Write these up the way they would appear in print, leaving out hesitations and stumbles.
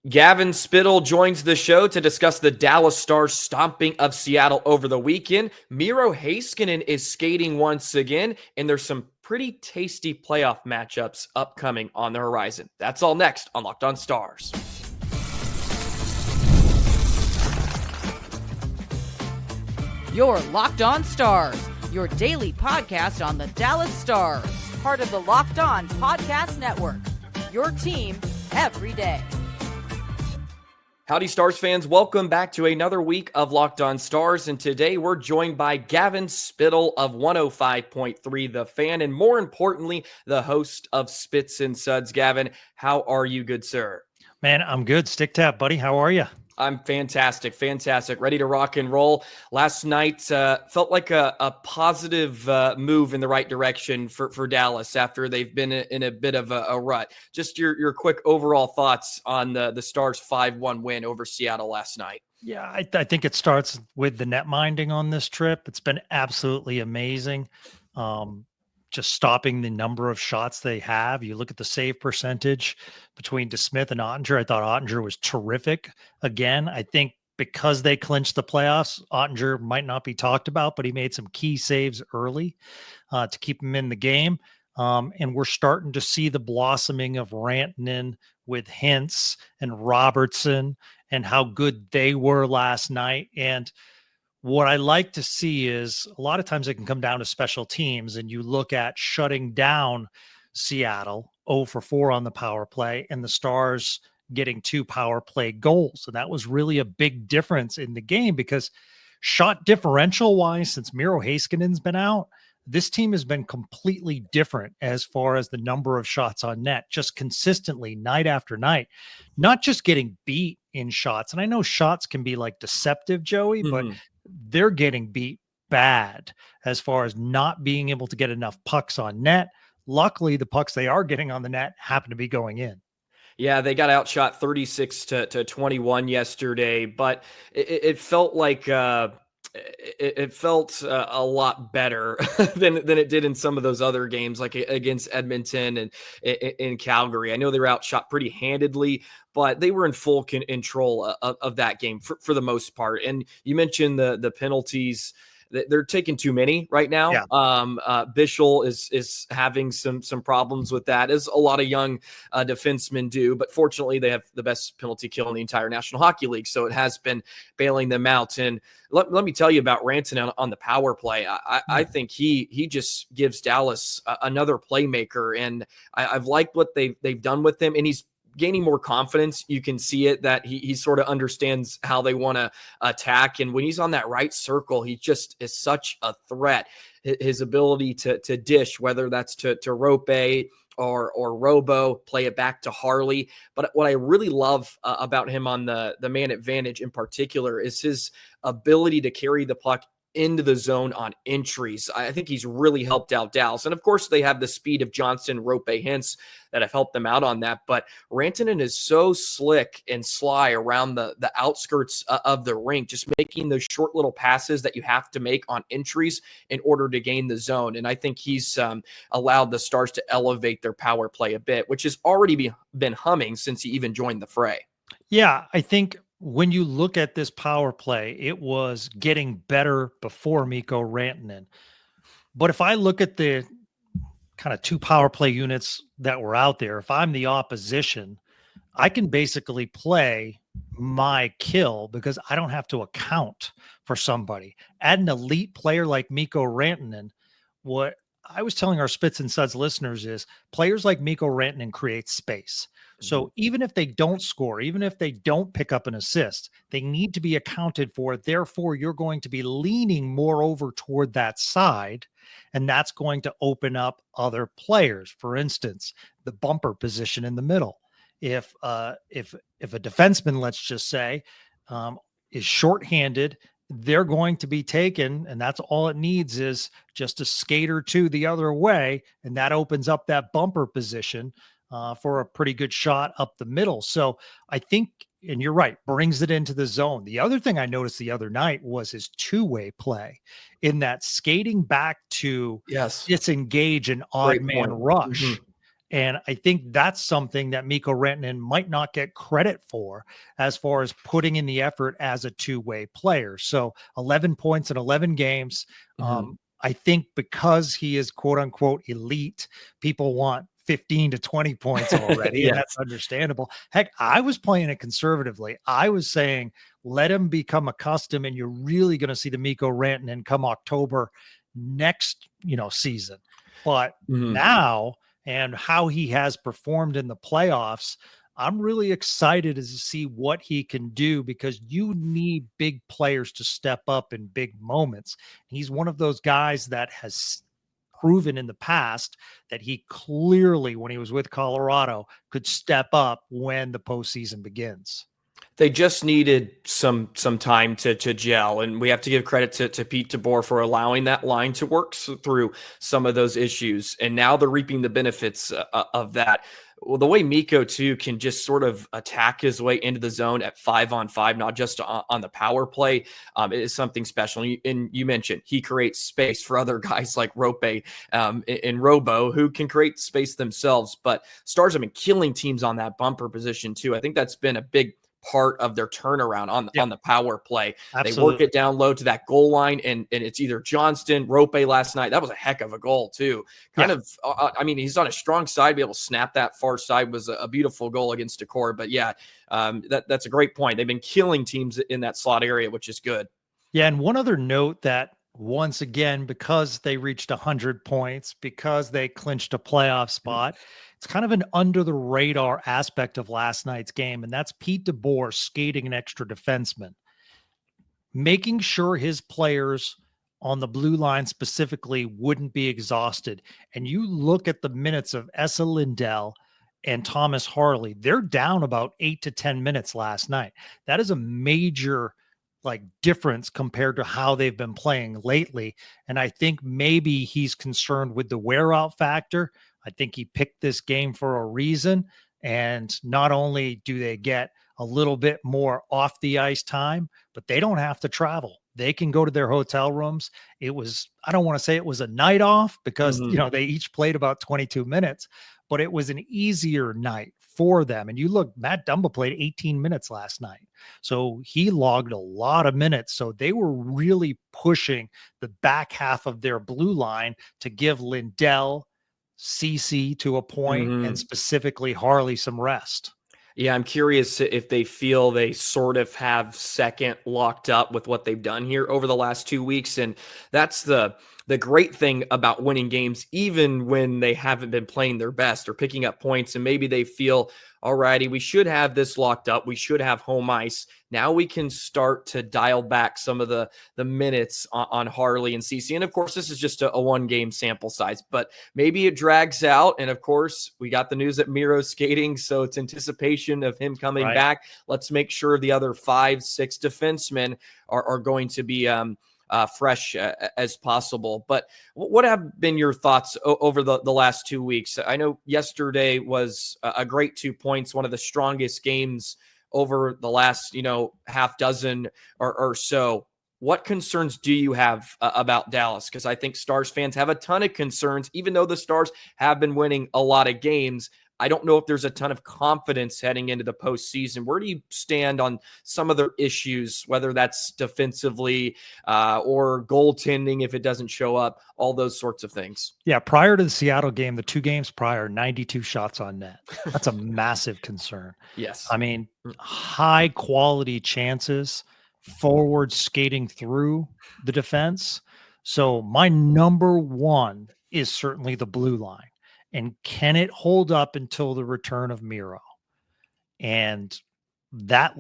Gavin Spittle joins the show to discuss the Dallas Stars stomping of Seattle over the weekend. Miro Heiskanen is skating once again, and there's some pretty tasty playoff matchups upcoming on the horizon. That's all next on Locked On Stars. You're Locked On Stars, your daily podcast on the Dallas Stars, part of the Locked On Podcast Network, your team every day. Howdy, Stars fans. Welcome back to another week of Locked On Stars. And today we're joined by Gavin Spittle of 105.3 The Fan, and more importantly, the host of Spits and Suds. Gavin, how are you, good sir? Man, I'm good. Stick tap, buddy. How are you? I'm fantastic. Ready to rock and roll. Last night felt like a positive move in the right direction for Dallas after they've been in a bit of a rut. Just your quick overall thoughts on the Stars' 5-1 win over Seattle last night. Yeah, I think it starts with the net minding on this trip. It's been absolutely amazing. Just stopping the number of shots they have. You look at the save percentage between DeSmith and Ottinger. I thought Ottinger was terrific. Again, I think because they clinched the playoffs, Ottinger might not be talked about, but he made some key saves early to keep him in the game. And we're starting to see the blossoming of Rantanen with Hintz and Robertson and how good they were last night. And what I like to see is a lot of times it can come down to special teams, and you look at shutting down Seattle 0 for 4 on the power play and the Stars getting 2 power play goals. And that was really a big difference in the game because shot differential wise, since Miro Heiskanen's been out, this team has been completely different as far as the number of shots on net, just consistently night after night, not just getting beat in shots. And I know shots can be like deceptive, Joey, but they're getting beat bad as far as not being able to get enough pucks on net. Luckily, the pucks they are getting on the net happen to be going in. Yeah, they got outshot 36 to 21 yesterday, but it felt like it felt a lot better than it did in some of those other games, like against Edmonton and in Calgary. I know they were outshot pretty handedly, but they were in full control of that game for the most part. And you mentioned the penalties. They're taking too many right now. Yeah. Bichel is having some problems with that, as a lot of young defensemen do. But fortunately, they have the best penalty kill in the entire National Hockey League, so it has been bailing them out. And let me tell you about Rantanen on the power play. I think he just gives Dallas another playmaker, and I've liked what they've done with him, and he's gaining more confidence. You can see it that he sort of understands how they want to attack. And when he's on that right circle, he just is such a threat. His ability to dish, whether that's to Roope or Robo, play it back to Harley. But what I really love about him on the man advantage in particular is his ability to carry the puck into the zone on entries. I think he's really helped out Dallas. And of course, they have the speed of Johnson, Roope, Hintz that have helped them out on that. But Rantanen is so slick and sly around the outskirts of the rink, just making those short little passes that you have to make on entries in order to gain the zone. And I think he's allowed the Stars to elevate their power play a bit, which has already been humming since he even joined the fray. Yeah, I think when you look at this power play, it was getting better before Mikko Rantanen. But if I look at the kind of 2 power play units that were out there, if I'm the opposition, I can basically play my kill because I don't have to account for somebody. Add an elite player like Mikko Rantanen, what I was telling our Spits and Suds listeners is players like Mikko Rantanen create space. So even if they don't score, even if they don't pick up an assist, they need to be accounted for. Therefore, you're going to be leaning more over toward that side, and that's going to open up other players. For instance, the bumper position in the middle. If a defenseman, let's just say, is shorthanded, they're going to be taken, and that's all it needs is just a skate or two the other way, and that opens up that bumper position for a pretty good shot up the middle. So I think, and you're right, brings it into the zone. The other thing I noticed the other night was his two-way play in that skating back to disengage an odd man rush. And I think that's something that Mikko Rantanen might not get credit for as far as putting in the effort as a two-way player. So 11 points in 11 games. I think because he is quote unquote elite, people want 15 to 20 points already, and Yes. that's understandable. Heck, I was playing it conservatively. I was saying, let him become accustomed, and you're really going to see the Mikko Rantanen come October next, season. But now, and how he has performed in the playoffs, I'm really excited to see what he can do, because you need big players to step up in big moments. He's one of those guys that has proven in the past that he clearly, when he was with Colorado, could step up when the postseason begins. They just needed some time to gel, and we have to give credit to Pete DeBoer for allowing that line to work through some of those issues, and now they're reaping the benefits of that. Well, the way Mikko too can just sort of attack his way into the zone at 5-on-5, not just on the power play, is something special. And you mentioned he creates space for other guys like Roope and Robo, who can create space themselves. But Stars have been killing teams on that bumper position too. I think that's been a big part of their turnaround on the power play. Absolutely. They work it down low to that goal line, and it's either Johnston, Roope last night. That was a heck of a goal too. I mean, he's on a strong side. Be able to snap that far side was a beautiful goal against Decor. But yeah, that's a great point. They've been killing teams in that slot area, which is good. Yeah, and one other note that, once again, because they reached 100 points, because they clinched a playoff spot, it's kind of an under the radar aspect of last night's game. And that's Pete DeBoer skating an extra defenseman, making sure his players on the blue line specifically wouldn't be exhausted. And you look at the minutes of Esa Lindell and Thomas Harley, they're down about 8 to 10 minutes last night. That is a major difference compared to how they've been playing lately. And I think maybe he's concerned with the wear out factor. I think he picked this game for a reason. And not only do they get a little bit more off the ice time, but they don't have to travel. They can go to their hotel rooms. I don't want to say it was a night off, because, they each played about 22 minutes, but it was an easier night for them. And you look, Matt Dumba played 18 minutes last night. So he logged a lot of minutes. So they were really pushing the back half of their blue line to give Lindell, CC to a point, and specifically Harley some rest. Yeah, I'm curious if they feel they sort of have second locked up with what they've done here over the last 2 weeks. And that's the great thing about winning games, even when they haven't been playing their best or picking up points. And maybe they feel, alrighty, we should have this locked up. We should have home ice. Now we can start to dial back some of the minutes on Harley and CC. And of course, this is just a one-game sample size, but maybe it drags out. And of course, we got the news that Miro's skating, so it's anticipation of him coming back. Let's make sure the other 5-6 defensemen are going to be fresh as possible. But what have been your thoughts over the last 2 weeks? I know yesterday was a great 2 points, one of the strongest games over the last, half dozen or so. What concerns do you have about Dallas? Because I think Stars fans have a ton of concerns, even though the Stars have been winning a lot of games. I don't know if there's a ton of confidence heading into the postseason. Where do you stand on some of their issues, whether that's defensively or goaltending if it doesn't show up, all those sorts of things? Yeah, prior to the Seattle game, the 2 games prior, 92 shots on net. That's a massive concern. Yes. I mean, high quality chances, forward skating through the defense. So my number one is certainly the blue line. And can it hold up until the return of Miro? And that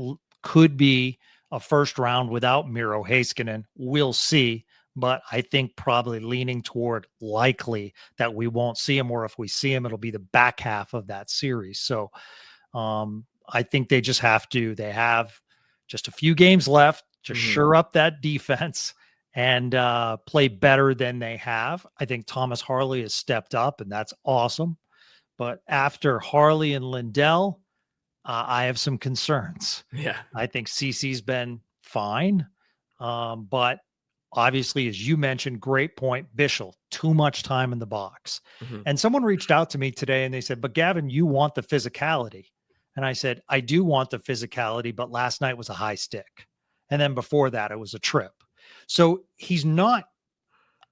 could be a first round without Miro Heiskanen. We'll see. But I think probably leaning toward likely that we won't see him, or if we see him, it'll be the back half of that series. So I think they have just a few games left to shore up that defense and play better than they have. I think Thomas Harley has stepped up, and that's awesome. But after Harley and Lindell, I have some concerns. Yeah. I think CC's been fine, but obviously, as you mentioned, great point, Bischel, too much time in the box. Mm-hmm. And someone reached out to me today and they said, but Gavin, you want the physicality. And I said, I do want the physicality, but last night was a high stick. And then before that, it was a trip. So he's not,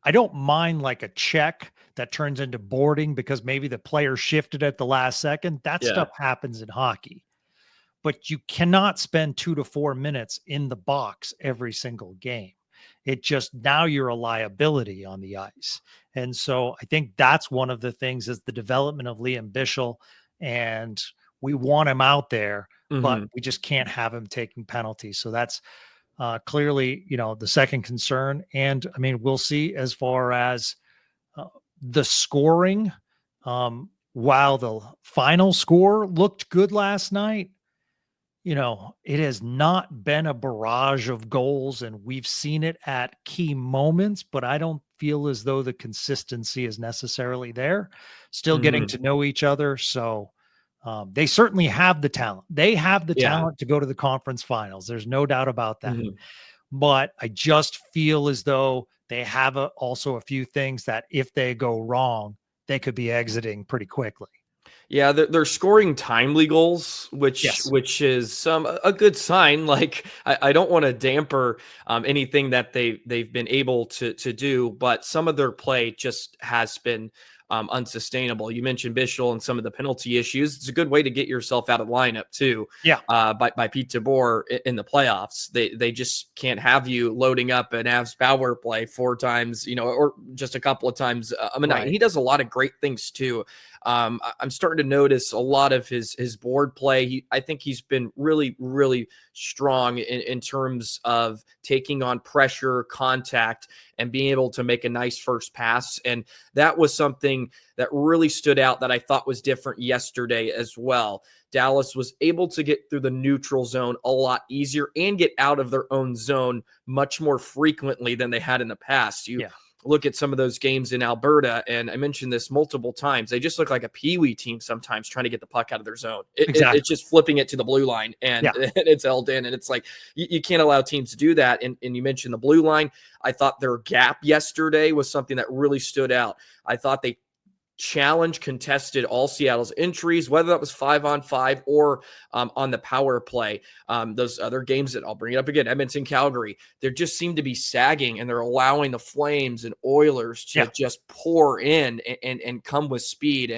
I don't mind like a check that turns into boarding because maybe the player shifted at the last second. That stuff happens in hockey. But you cannot spend 2 to 4 minutes in the box every single game. It just, now you're a liability on the ice. And so I think that's one of the things is the development of Liam Bischel, and we want him out there, but we just can't have him taking penalties. So that's clearly, the second concern. And I mean, we'll see as far as the scoring. While the final score looked good last night, it has not been a barrage of goals, and we've seen it at key moments, but I don't feel as though the consistency is necessarily there. Still getting to know each other. So they certainly have the talent. They have the talent to go to the conference finals. There's no doubt about that. But I just feel as though they have also a few things that if they go wrong, they could be exiting pretty quickly. Yeah, they're scoring timely goals, which is a good sign. Like I don't want to damper anything that they've been able to do, but some of their play just has been unsustainable. You mentioned Bischel and some of the penalty issues. It's a good way to get yourself out of lineup too. Yeah. By Pete DeBoer in the playoffs, they just can't have you loading up an Avs power play 4 times, or just a couple of times a night. Right. He does a lot of great things too. I'm starting to notice a lot of his board play. I think he's been really, really strong in terms of taking on pressure, contact, and being able to make a nice first pass. And that was something that really stood out that I thought was different yesterday as well. Dallas was able to get through the neutral zone a lot easier and get out of their own zone much more frequently than they had in the past. Look at some of those games in Alberta, and I mentioned this multiple times. They just look like a peewee team sometimes trying to get the puck out of their zone. It's just flipping it to the blue line, and it's held in. And it's like you can't allow teams to do that. And you mentioned the blue line. I thought their gap yesterday was something that really stood out. I thought they contested all Seattle's entries, whether that was 5-on-5 or on the power play. Those other games that I'll bring it up again, Edmonton, Calgary, there just seem to be sagging, and they're allowing the Flames and Oilers to just pour in and come with speed.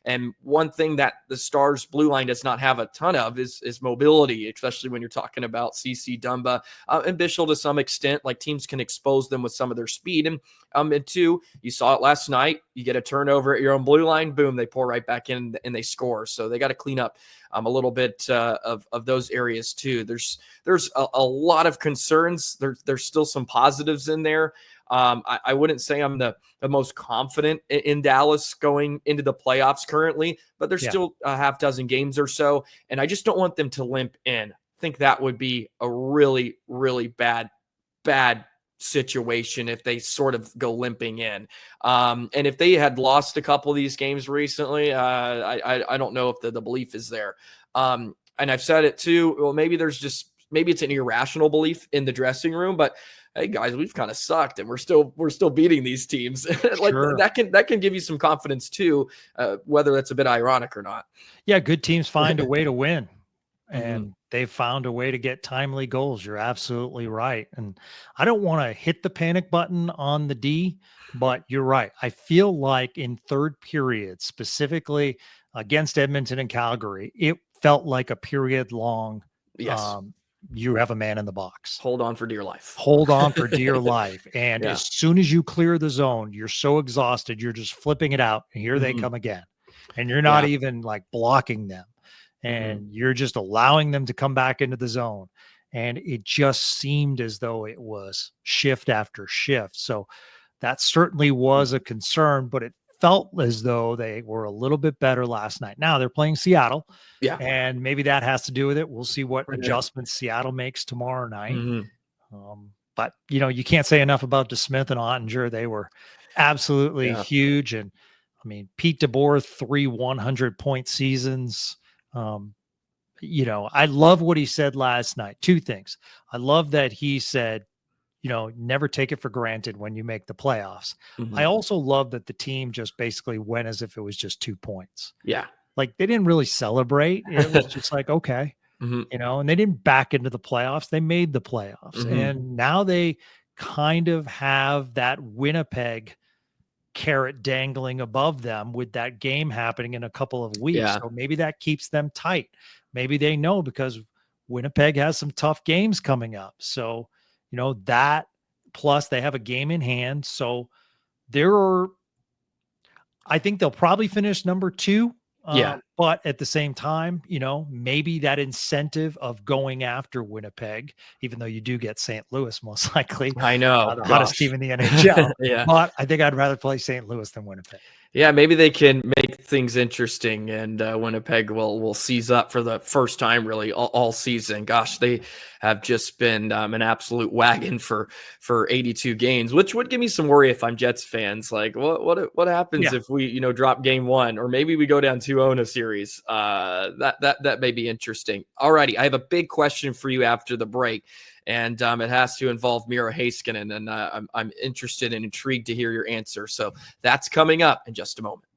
And one thing that the Stars blue line does not have a ton of is mobility, especially when you're talking about CC Dumba and Bischel to some extent. Like, teams can expose them with some of their speed. And two, you saw it last night. You get a turnover at your own blue line, boom, they pour right back in and they score. So they got to clean up a little bit of those areas too. There's a lot of concerns. There's still some positives in there. I wouldn't say I'm the most confident in Dallas going into the playoffs currently, but there's still a half dozen games or so, and I just don't want them to limp in. I think that would be a really, really bad situation if they sort of go limping in. And if they had lost a couple of these games recently, I don't know if the belief is there. And I've said it too. Well, maybe it's an irrational belief in the dressing room, but hey guys, we've kind of sucked and we're still beating these teams. Like that can give you some confidence too, whether that's a bit ironic or not. Yeah. Good teams find a way to win. And they've found a way to get timely goals. You're absolutely right. And I don't want to hit the panic button on the D, but you're right. I feel like in third period, specifically against Edmonton and Calgary, it felt like a period long. Yes. You have a man in the box. Hold on for dear life. Hold on for dear life. And as soon as you clear the zone, you're so exhausted, you're just flipping it out. And here they come again. And you're not even like blocking them. And you're just allowing them to come back into the zone. And it just seemed as though it was shift after shift. So that certainly was a concern, but it felt as though they were a little bit better last night. Now they're playing Seattle. Yeah. And maybe that has to do with it. We'll see what adjustments Seattle makes tomorrow night. But, you can't say enough about DeSmith and Ottinger. They were absolutely huge. And I mean, Pete DeBoer, 3 100-point seasons. I love what he said last night. 2 things. I love that he said, never take it for granted when you make the playoffs. Mhm. I also love that the team just basically went as if it was just 2 points. Yeah. Like they didn't really celebrate. It was just like, okay, Mhm. and they didn't back into the playoffs. They made the playoffs. Mhm. And now they kind of have that Winnipeg carrot dangling above them with that game happening in a couple of weeks. Yeah. So maybe that keeps them tight. Maybe they know because Winnipeg has some tough games coming up. So, that plus they have a game in hand. So I think they'll probably finish number 2. Yeah. But at the same time, maybe that incentive of going after Winnipeg, even though you do get St. Louis most likely, I know. the hottest team in the NHL. Yeah. But I think I'd rather play St. Louis than Winnipeg. Yeah, maybe they can make things interesting, and Winnipeg will seize up for the first time really all season. Gosh, they have just been an absolute wagon for 82 games, which would give me some worry if I'm Jets fans. Like, what happens if we drop game 1, or maybe we go down 2-0 in a series? That may be interesting. Alrighty, I have a big question for you after the break. And it has to involve Miro Heiskanen, and I'm interested and intrigued to hear your answer. So that's coming up in just a moment.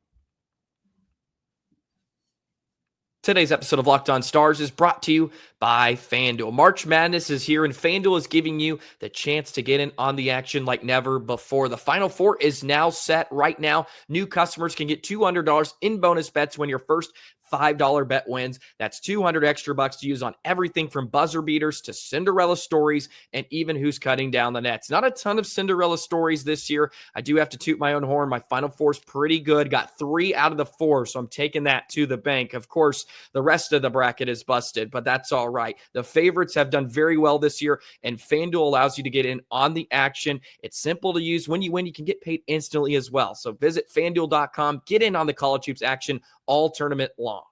Today's episode of Locked On Stars is brought to you by FanDuel. March Madness is here, and FanDuel is giving you the chance to get in on the action like never before. The Final Four is now set right now. New customers can get $200 in bonus bets when your first $5 bet wins. That's 200 extra bucks to use on everything from buzzer beaters to Cinderella stories and even who's cutting down the nets. Not a ton of Cinderella stories this year. I do have to toot my own horn. My Final Four is pretty good. Got 3 out of the 4, so I'm taking that to the bank. Of course, the rest of the bracket is busted, but that's all right. The favorites have done very well this year, and FanDuel allows you to get in on the action. It's simple to use. When you win, you can get paid instantly as well. So visit FanDuel.com. Get in on the college hoops action all tournament long.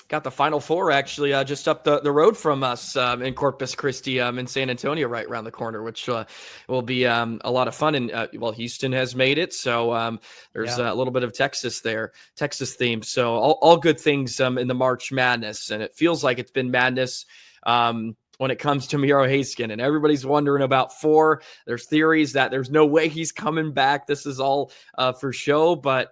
Got the Final Four actually just up the road from us in Corpus Christi in San Antonio, right around the corner, which will be a lot of fun. And Houston has made it, so there's a little bit of Texas theme. So all good things in the March Madness, and it feels like it's been madness when it comes to Miro Heiskanen, and everybody's wondering about 4. There's theories that there's no way he's coming back. This is all for show, but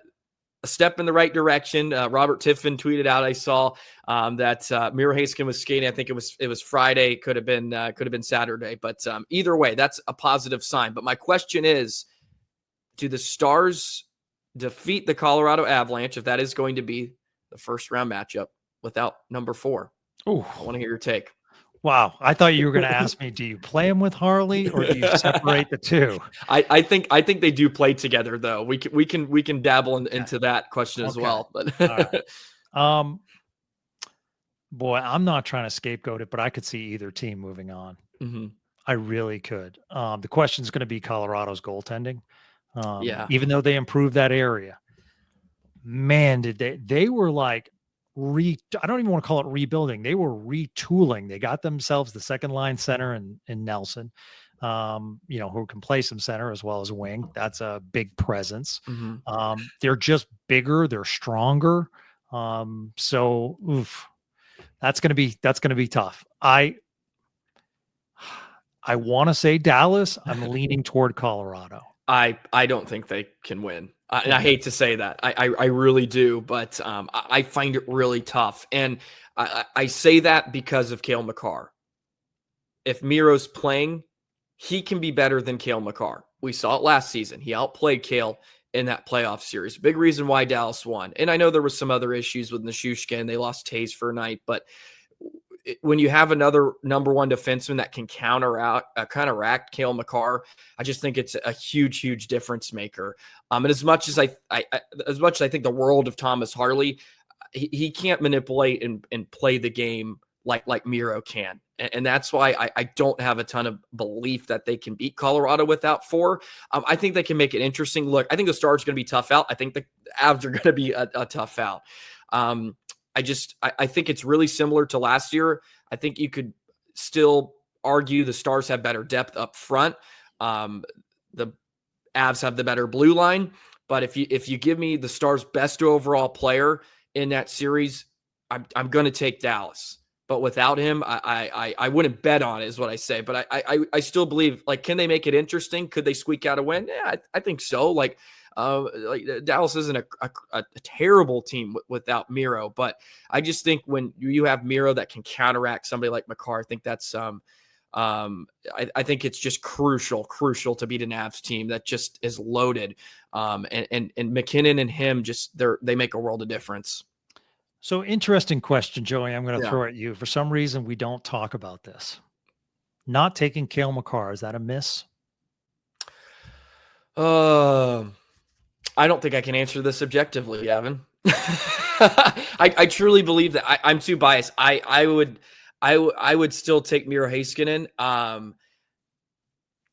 a step in the right direction. Robert Tiffin tweeted out, I saw that Miro Heiskanen was skating. I think it was Friday. Could have been Saturday, but either way, that's a positive sign. But my question is, do the Stars defeat the Colorado Avalanche if that is going to be the first round matchup without number 4? Oh, I want to hear your take. Wow. I thought you were going to ask me, do you play him with Harley or do you separate the two? I think they do play together though. We can dabble into that question as well. But right. Boy, I'm not trying to scapegoat it, but I could see either team moving on. Mm-hmm. I really could. The question is going to be Colorado's goaltending. Even though they improved that area, man, did they were like, I don't even want to call it rebuilding. They were retooling. They got themselves the second line center in Nelson, who can play some center as well as wing. That's a big presence. Mm-hmm. They're just bigger. They're stronger. So that's going to be tough. I want to say Dallas. I'm leaning toward Colorado. I don't think they can win. And I hate to say that. I really do, but I find it really tough. And I say that because of Cale Makar. If Miro's playing, he can be better than Cale Makar. We saw it last season. He outplayed Cale in that playoff series. Big reason why Dallas won. And I know there was some other issues with Nishushkin and they lost Taze for a night, but when you have another number 1 defenseman that can counteract Cale Makar, I just think it's a huge difference maker. And as much as I think the world of Thomas Harley, he can't manipulate and play the game like Miro can. And that's why I don't have a ton of belief that they can beat Colorado without 4. I think they can make it interesting. Look, I think the Stars are going to be tough out. I think the Avs are going to be a tough out. I think it's really similar to last year. I think you could still argue the Stars have better depth up front. The Avs have the better blue line. But if you give me the Stars' best overall player in that series, I'm going to take Dallas. but without him, I wouldn't bet on it, is what I say. But I still believe, like, can they make it interesting? Could they squeak out a win? Yeah, I think so. Like Dallas isn't a terrible team without Miro, but I just think when you have Miro that can counteract somebody like Makar, I think that's I think it's just crucial to beat an Avs team that just is loaded. And McKinnon and him they make a world of difference. So interesting question, Joey. I'm going to Yeah. throw at you. For some reason, we don't talk about this. Not taking Cale Makar, is that a miss? I don't think I can answer this objectively, Gavin. I truly believe that I'm too biased. I would still take Miro Heiskanen.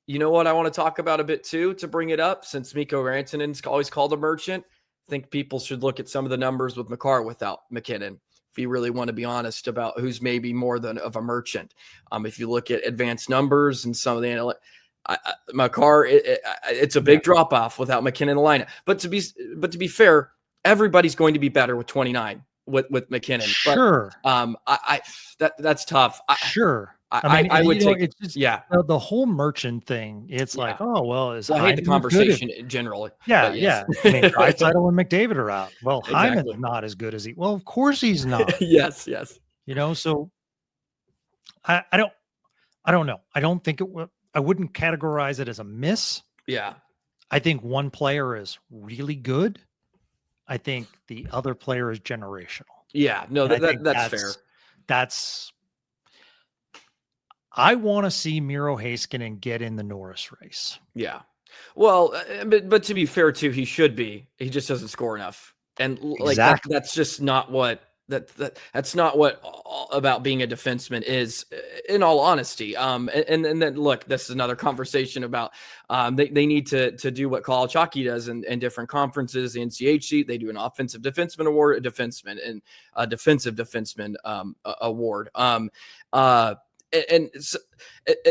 You know what I want to talk about a bit too, to bring it up, since Mikko Rantanen's always called a merchant. I think people should look at some of the numbers with Makar without McKinnon, if you really want to be honest about who's maybe more than of a merchant. If you look at advanced numbers and some of the Makar, it's a big drop off without McKinnon in the lineup. But to be fair, everybody's going to be better with 29 with McKinnon. Sure. But that's tough. Sure. I would take it's just, yeah. The whole merchant thing. It's like, oh well, I hate the conversation generally. Yeah, yes. yeah. I mean, Draisaitl and McDavid are out. Well, Exactly. Hyman's not as good as he. Well, of course he's not. yes. So I don't know. I don't think I wouldn't categorize it as a miss. Yeah. I think one player is really good. I think the other player is generational. Yeah, no, that's fair. I want to see Miro Heiskanen get in the Norris race. Yeah. Well, but to be fair too, he should be. He just doesn't score enough. And like that's just not what that's not what about being a defenseman is, in all honesty. And then look, this is another conversation about they need to do what college hockey does in different conferences. The NCHC, they do an offensive defenseman award, a defenseman, and a defensive defenseman award. And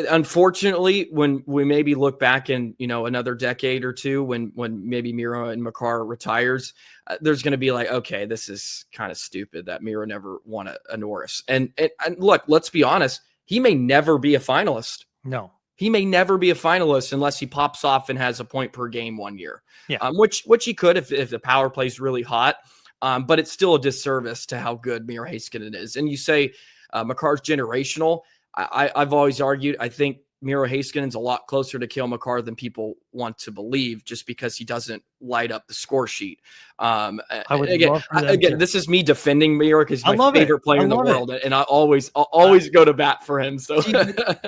unfortunately, when we maybe look back in another decade or two, when maybe Miro and Makar retires, there's going to be like, okay, this is kind of stupid that Miro never won a Norris. And look, let's be honest, he may never be a finalist. No, he may never be a finalist unless he pops off and has a point per game one year. Yeah, which he could if the power play's really hot. But it's still a disservice to how good Miro Heiskanen is. And you say Makar's generational. I've always argued, I think Miro Heiskanen's a lot closer to Cale Makar than people want to believe, just because he doesn't light up the score sheet. Again, this is me defending Miro because he's my favorite player in the world, and I'll always go to bat for him. So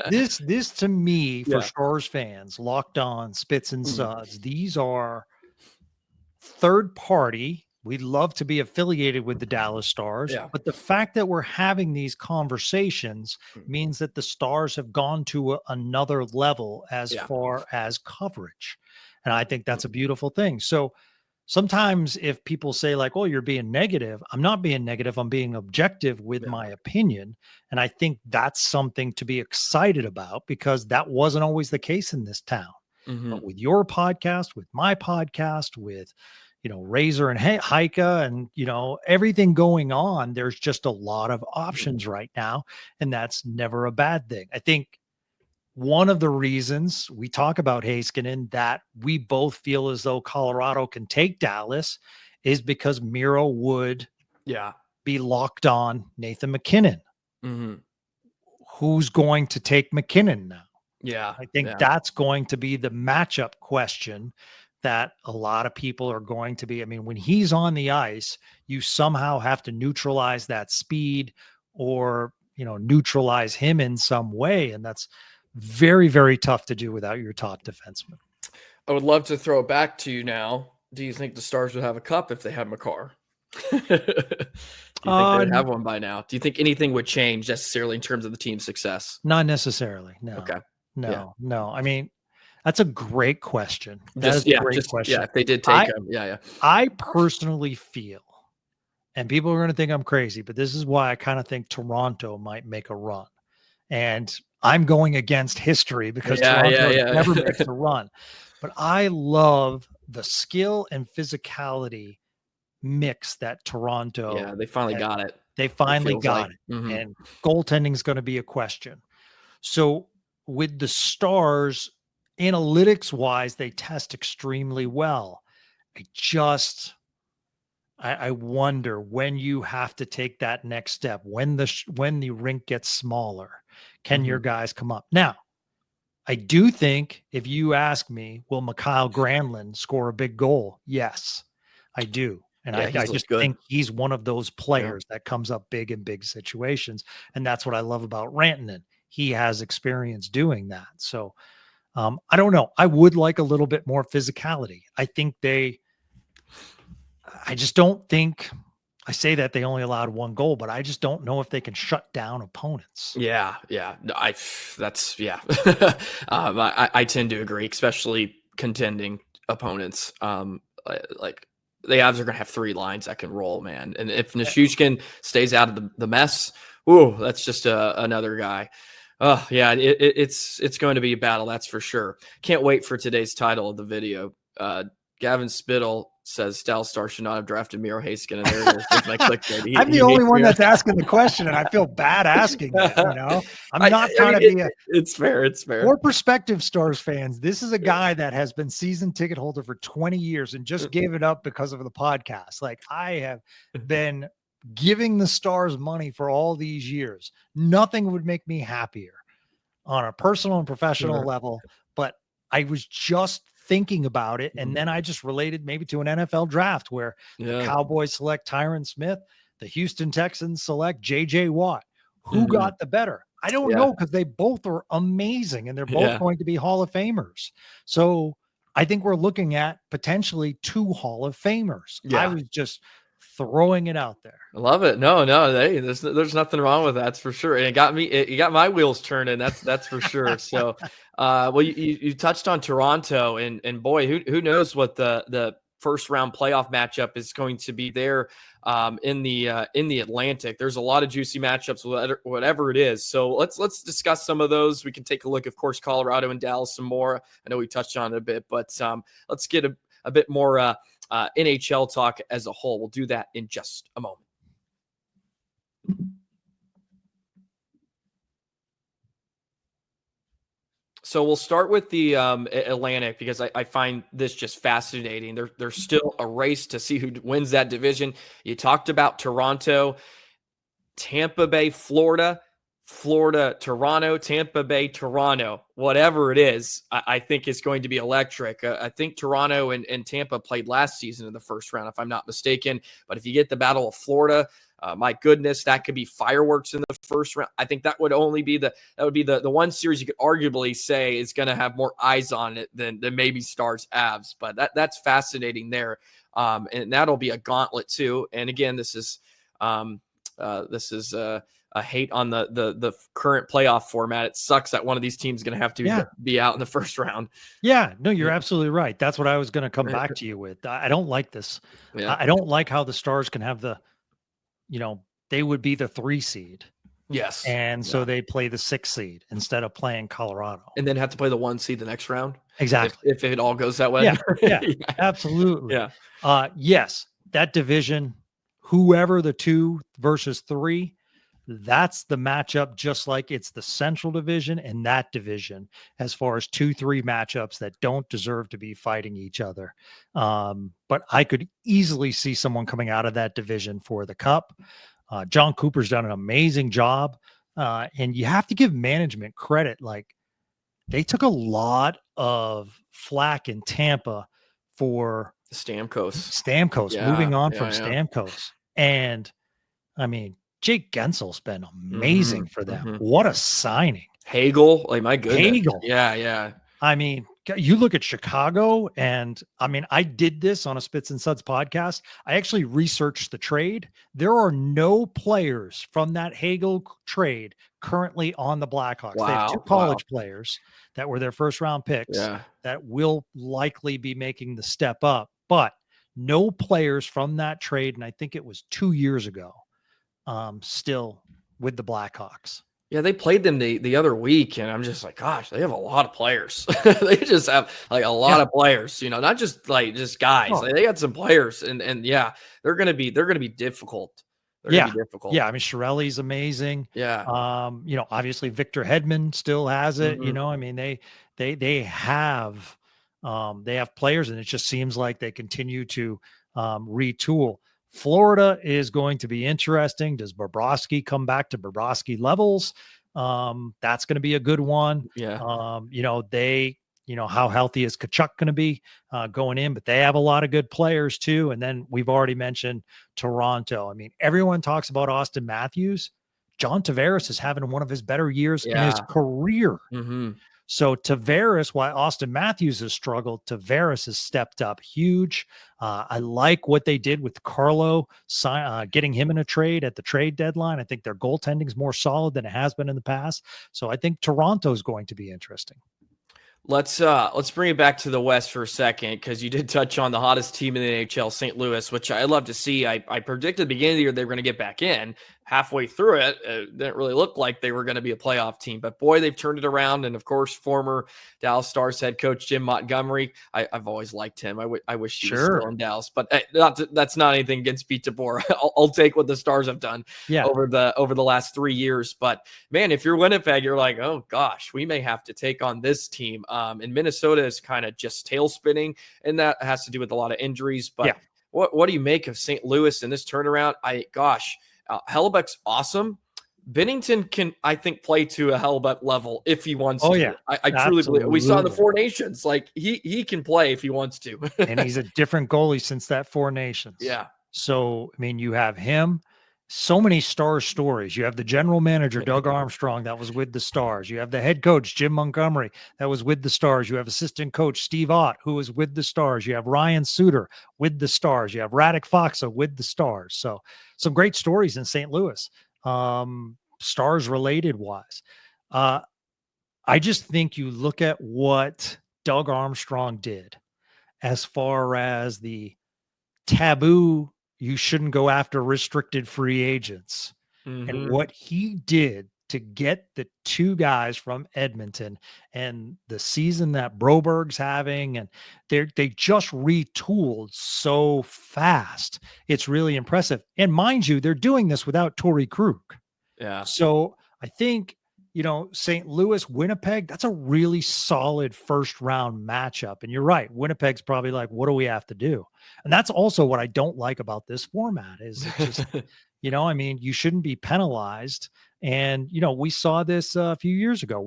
this to me, for Stars fans, Locked On, Spits and Suds, these are third party. We'd love to be affiliated with the Dallas Stars, but the fact that we're having these conversations means that the Stars have gone to another level as far as coverage. And I think that's a beautiful thing. So sometimes if people say like, oh, you're being negative, I'm not being negative. I'm being objective with my opinion. And I think that's something to be excited about, because that wasn't always the case in this town. But with your podcast, with my podcast, with Razor and Heika and, everything going on, there's just a lot of options right now. And that's never a bad thing. I think one of the reasons we talk about Heiskanen, that we both feel as though Colorado can take Dallas, is because Miro would be locked on Nathan McKinnon. Who's going to take McKinnon now? Yeah. I think that's going to be the matchup question that a lot of people are going to be. I mean, when he's on the ice, you somehow have to neutralize that speed or, neutralize him in some way. And that's very, very tough to do without your top defenseman. I would love to throw it back to you now. Do you think the Stars would have a cup if they had Makar? Do you think they'd have one by now? Do you think anything would change necessarily in terms of the team's success? Not necessarily. No. Okay. No. I mean, that's a great question. Question. Yeah, if they did take him. Yeah. I personally feel, and people are going to think I'm crazy, but this is why I kind of think Toronto might make a run. And I'm going against history because Toronto never makes a run. But I love the skill and physicality mix that Toronto. Yeah, they finally got it. They finally got like. it. And goaltending is going to be a question. So with the Stars, analytics wise, they test extremely well. I wonder when you have to take that next step, when the rink gets smaller, can your guys come up? Now, I do think if you ask me, will Mikhail Granlund score a big goal? Yes, I do. And I just think he's one of those players that comes up big in big situations. And that's what I love about Rantanen. He has experience doing that. So I don't know. I would like a little bit more physicality. I just don't think, I say that they only allowed one goal, but I just don't know if they can shut down opponents. Yeah. No, I tend to agree, especially contending opponents. Like the Avs are going to have 3 lines that can roll, man. And if Nichushkin stays out of the mess, that's just another guy. Oh yeah, it's going to be a battle, that's for sure. Can't wait for today's title of the video. Gavin Spittle says Dallas Stars should not have drafted Miro Heiskanen. There it is. With my clickbait. I'm the only one that's asking the question, and I feel bad asking that, I'm not trying to be it's fair. For prospective Stars fans, this is a guy that has been season ticket holder for 20 years and just gave it up because of the podcast. Like, I have been giving the Stars money for all these years. Nothing would make me happier on a personal and professional level, but I was just thinking about it. And then I just related maybe to an NFL draft where the Cowboys select Tyron Smith, the Houston Texans select JJ Watt. Who got the better? I don't know, because they both are amazing and they're both going to be Hall of Famers. So I think we're looking at potentially 2 Hall of Famers. I was just throwing it out there. I love it. No, hey, there's nothing wrong with that. That's for sure. And it got my wheels turning. That's for sure. So, well, you touched on Toronto, and boy, who knows what the first round playoff matchup is going to be there in the Atlantic. There's a lot of juicy matchups, whatever it is. So let's discuss some of those. We can take a look, of course, Colorado and Dallas some more. I know we touched on it a bit, but let's get a bit more NHL talk as a whole. We'll do that in just a moment. So we'll start with the Atlantic, because I find this just fascinating. There's still a race to see who wins that division. You talked about Toronto, Tampa Bay, Florida, Toronto, Tampa Bay, Toronto, whatever it is, I think is going to be electric. I think Toronto and Tampa played last season in the first round, if I'm not mistaken. But if you get the Battle of Florida, my goodness, that could be fireworks in the first round. I think that would be the one series you could arguably say is going to have more eyes on it than maybe Stars Avs. But that's fascinating there. And that'll be a gauntlet too. And again, this is a hate on the current playoff format. It sucks that one of these teams is going to have to be out in the first round. Yeah, no, you're absolutely right. That's what I was going to come back to you with. I don't like this. I don't like how the Stars can have they would be the 3 seed. Yes. And so they play the 6 seed instead of playing Colorado. And then have to play the 1 seed the next round. Exactly. If it all goes that way. Yeah, absolutely. Yeah. Yes, that division, whoever the 2 versus 3, that's the matchup, just like it's the Central Division and that division, as far as 2-3 matchups that don't deserve to be fighting each other. But I could easily see someone coming out of that division for the Cup. John Cooper's done an amazing job. And you have to give management credit. Like, they took a lot of flack in Tampa for Stamkos moving on from Stamkos. And I mean, Jake Gensel's been amazing for them. What a signing. Hagel, like, my goodness. Hagel. Yeah. I mean, you look at Chicago, and I mean, I did this on a Spits and Suds podcast. I actually researched the trade. There are no players from that Hagel trade currently on the Blackhawks. They have 2 college players that were their first round picks that will likely be making the step up, but no players from that trade. And I think it was 2 years ago. Still with the Blackhawks. Yeah, they played them the other week, and I'm just like, gosh, they have a lot of players. They just have like a lot of players, not just guys. Like, they got some players, and they're gonna be difficult they're going to be difficult. Yeah. I mean, Chiarelli's amazing. Yeah. Obviously Victor Hedman still has it. Mhm. I mean, they have players, and it just seems like they continue to retool. Florida is going to be interesting. Does Bobrovsky come back to Bobrovsky levels? That's going to be a good one. Yeah. How healthy is Kachuk going to be going in? But they have a lot of good players too. And then we've already mentioned Toronto. I mean, everyone talks about Austin Matthews. John Tavares is having one of his better years in his career. Mm-hmm. So Tavares, while Austin Matthews has struggled, Tavares has stepped up huge. I like what they did with Carlo, getting him in a trade at the trade deadline. I think their goaltending is more solid than it has been in the past. So I think Toronto is going to be interesting. Let's bring it back to the West for a second, because you did touch on the hottest team in the NHL, St. Louis, which I love to see. I predicted at the beginning of the year they were going to get back in. Halfway through it, it didn't really look like they were going to be a playoff team. But boy, they've turned it around. And of course, former Dallas Stars head coach Jim Montgomery. I've always liked him. I wish he was still in Dallas. But that's not anything against Pete DeBoer. I'll take what the Stars have done over the last 3 years. But man, if you're Winnipeg, you're like, oh gosh, we may have to take on this team. And Minnesota is kind of just tail spinning, and that has to do with a lot of injuries. But what do you make of St. Louis in this turnaround? Hellebuck's awesome. Bennington can, I think, play to a Hellebuck level if he wants to. Yeah. I truly believe. We saw in the Four Nations, like he can play if he wants to. And he's a different goalie since that Four Nations. Yeah. So, I mean, you have him. So many star stories. You have the general manager, Doug Armstrong, that was with the Stars. You have the head coach, Jim Montgomery, that was with the Stars. You have assistant coach, Steve Ott, who was with the Stars. You have Ryan Suter with the Stars. You have Radek Faksa with the Stars. So some great stories in St. Louis, Stars related wise. I just think you look at what Doug Armstrong did as far as the taboo, you shouldn't go after restricted free agents. Mm-hmm. And what he did to get the two guys from Edmonton and the season that Broberg's having, and they just retooled so fast. It's really impressive. And mind you, they're doing this without Torrey Krug. Yeah. So I think, St. Louis, Winnipeg, that's a really solid first round matchup. And you're right. Winnipeg's probably like, what do we have to do? And that's also what I don't like about this format is it just, you shouldn't be penalized. And, we saw this a few years ago,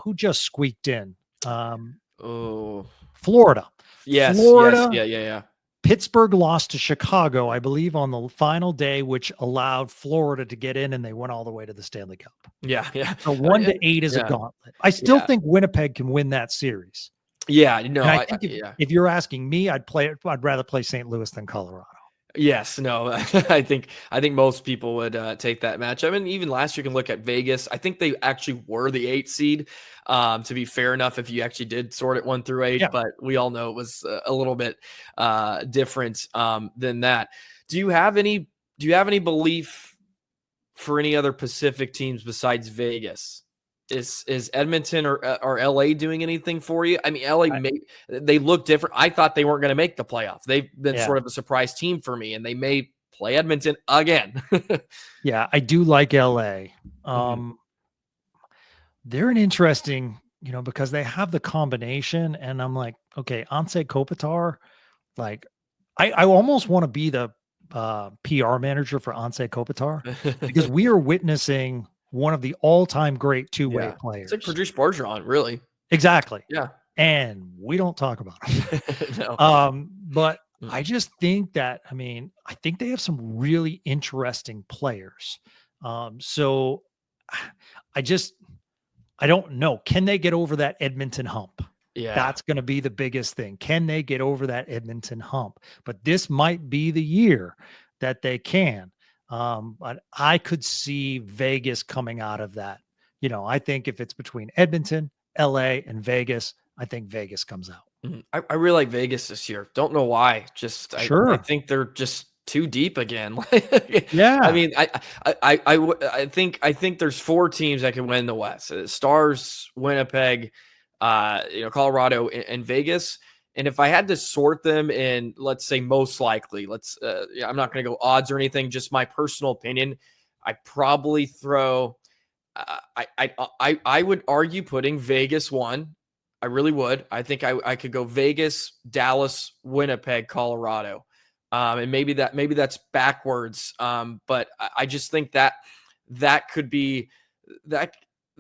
who just squeaked in? Florida. Yes. Florida. Yes. Yeah. Pittsburgh lost to Chicago, I believe, on the final day, which allowed Florida to get in, and they went all the way to the Stanley Cup. Yeah. So 1-8 is a gauntlet. I still think Winnipeg can win that series. Yeah, no. I think if you're asking me, I'd rather play St. Louis than Colorado. Yes, no, I think most people would take that match. I mean, even last year, you can look at Vegas. I think they actually were the 8th seed. To be fair enough, if you actually did sort it 1 through 8, but we all know it was a little bit different than that. Do you have any belief for any other Pacific teams besides Vegas? Is Edmonton or LA doing anything for you? I mean, LA they look different. I thought they weren't going to make the playoffs. They've been sort of a surprise team for me, and they may play Edmonton again. Yeah, I do like LA. They're an interesting, because they have the combination, and I'm like, okay, Anze Kopitar, like I almost want to be the PR manager for Anze Kopitar because we are witnessing one of the all-time great two-way players. It's like Patrice Bergeron, really. Exactly. Yeah. And we don't talk about him. No. But I just think that, I think they have some really interesting players. So I don't know. Can they get over that Edmonton hump? Yeah. That's going to be the biggest thing. Can they get over that Edmonton hump? But this might be the year that they can. But I could see Vegas coming out of that. I think if it's between Edmonton, LA, and Vegas, I think Vegas comes out. I really like Vegas this year. Don't know why. I think they're just too deep again. Yeah. I mean, I think there's 4 teams that can win the West: Stars, Winnipeg, Colorado, and Vegas. And if I had to sort them in, let's say most likely, I'm not going to go odds or anything, just my personal opinion, I probably throw. I would argue putting Vegas 1. I really would. I think I could go Vegas, Dallas, Winnipeg, Colorado, and maybe that's backwards. But I just think that could be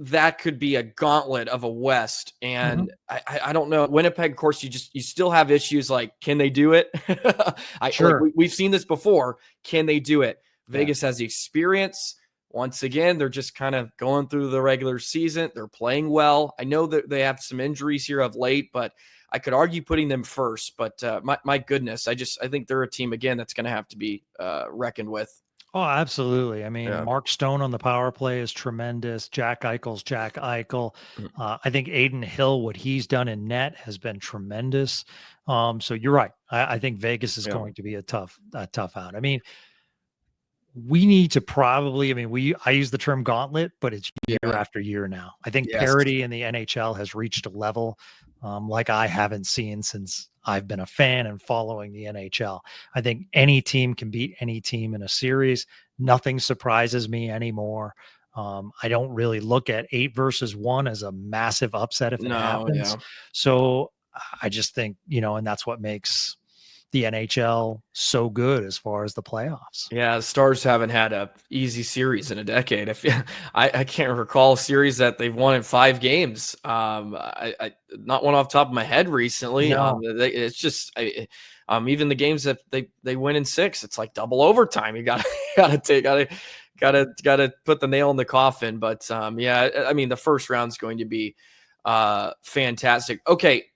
that could be a gauntlet of a West. And I don't know. Winnipeg, of course, you still have issues like, can they do it? Sure. Like we've seen this before. Can they do it? Vegas has the experience. Once again, they're just kind of going through the regular season. They're playing well. I know that they have some injuries here of late, but I could argue putting them first. But my goodness, I think they're a team, again, that's going to have to be reckoned with. Oh, absolutely. I mean, Mark Stone on the power play is tremendous. Jack Eichel's Jack Eichel. I think Aiden Hill, what he's done in net has been tremendous. So you're right. I think Vegas is going to be a tough out. I mean, we need to probably, I use the term gauntlet, but it's year after year now. I think parity in the NHL has reached a level like I haven't seen since I've been a fan and following the NHL. I think any team can beat any team in a series. Nothing surprises me anymore. I don't really look at 8 versus 1 as a massive upset if it happens. So I just think, and that's what makes the NHL so good as far as the playoffs. Yeah, the Stars haven't had a easy series in a decade. I can't recall a series that they've won in 5 games. I not one off the top of my head recently. No. It's just even the games that they win in 6, it's like double overtime. You gotta put the nail in the coffin. But the first round's going to be fantastic. Okay.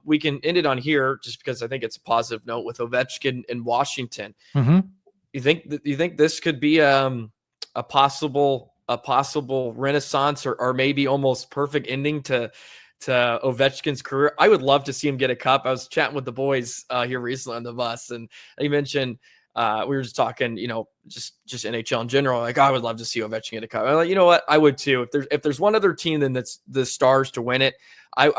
We can end it on here just because I think it's a positive note with Ovechkin in Washington. You think this could be a possible renaissance or maybe almost perfect ending to Ovechkin's career? I would love to see him get a cup. I was chatting with the boys here recently on the bus, and they mentioned we were just talking, just NHL in general. Like, I would love to see Ovechkin get a cup. I'm like, you know what? I would too. If there's one other team than that's the Stars to win it, I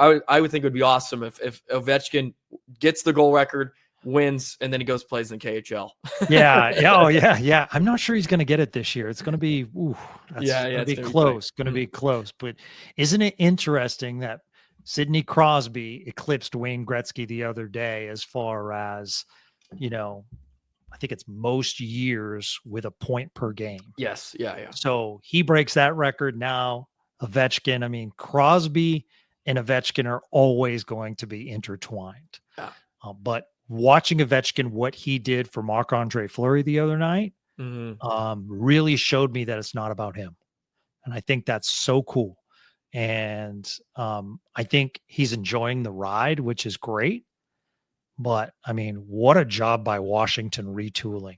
would think it would be awesome if Ovechkin gets the goal record, wins, and then he goes plays in KHL. Yeah. I'm not sure he's going to get it this year. It's going to be, going to be close. Going to be close. But isn't it interesting that Sidney Crosby eclipsed Wayne Gretzky the other day as far as, I think it's most years with a point per game. Yes. Yeah. So he breaks that record now. Ovechkin, Crosby and Ovechkin are always going to be intertwined. Yeah. But watching Ovechkin, what he did for Marc-Andre Fleury the other night, really showed me that it's not about him. And I think that's so cool. And I think he's enjoying the ride, which is great. But what a job by Washington retooling.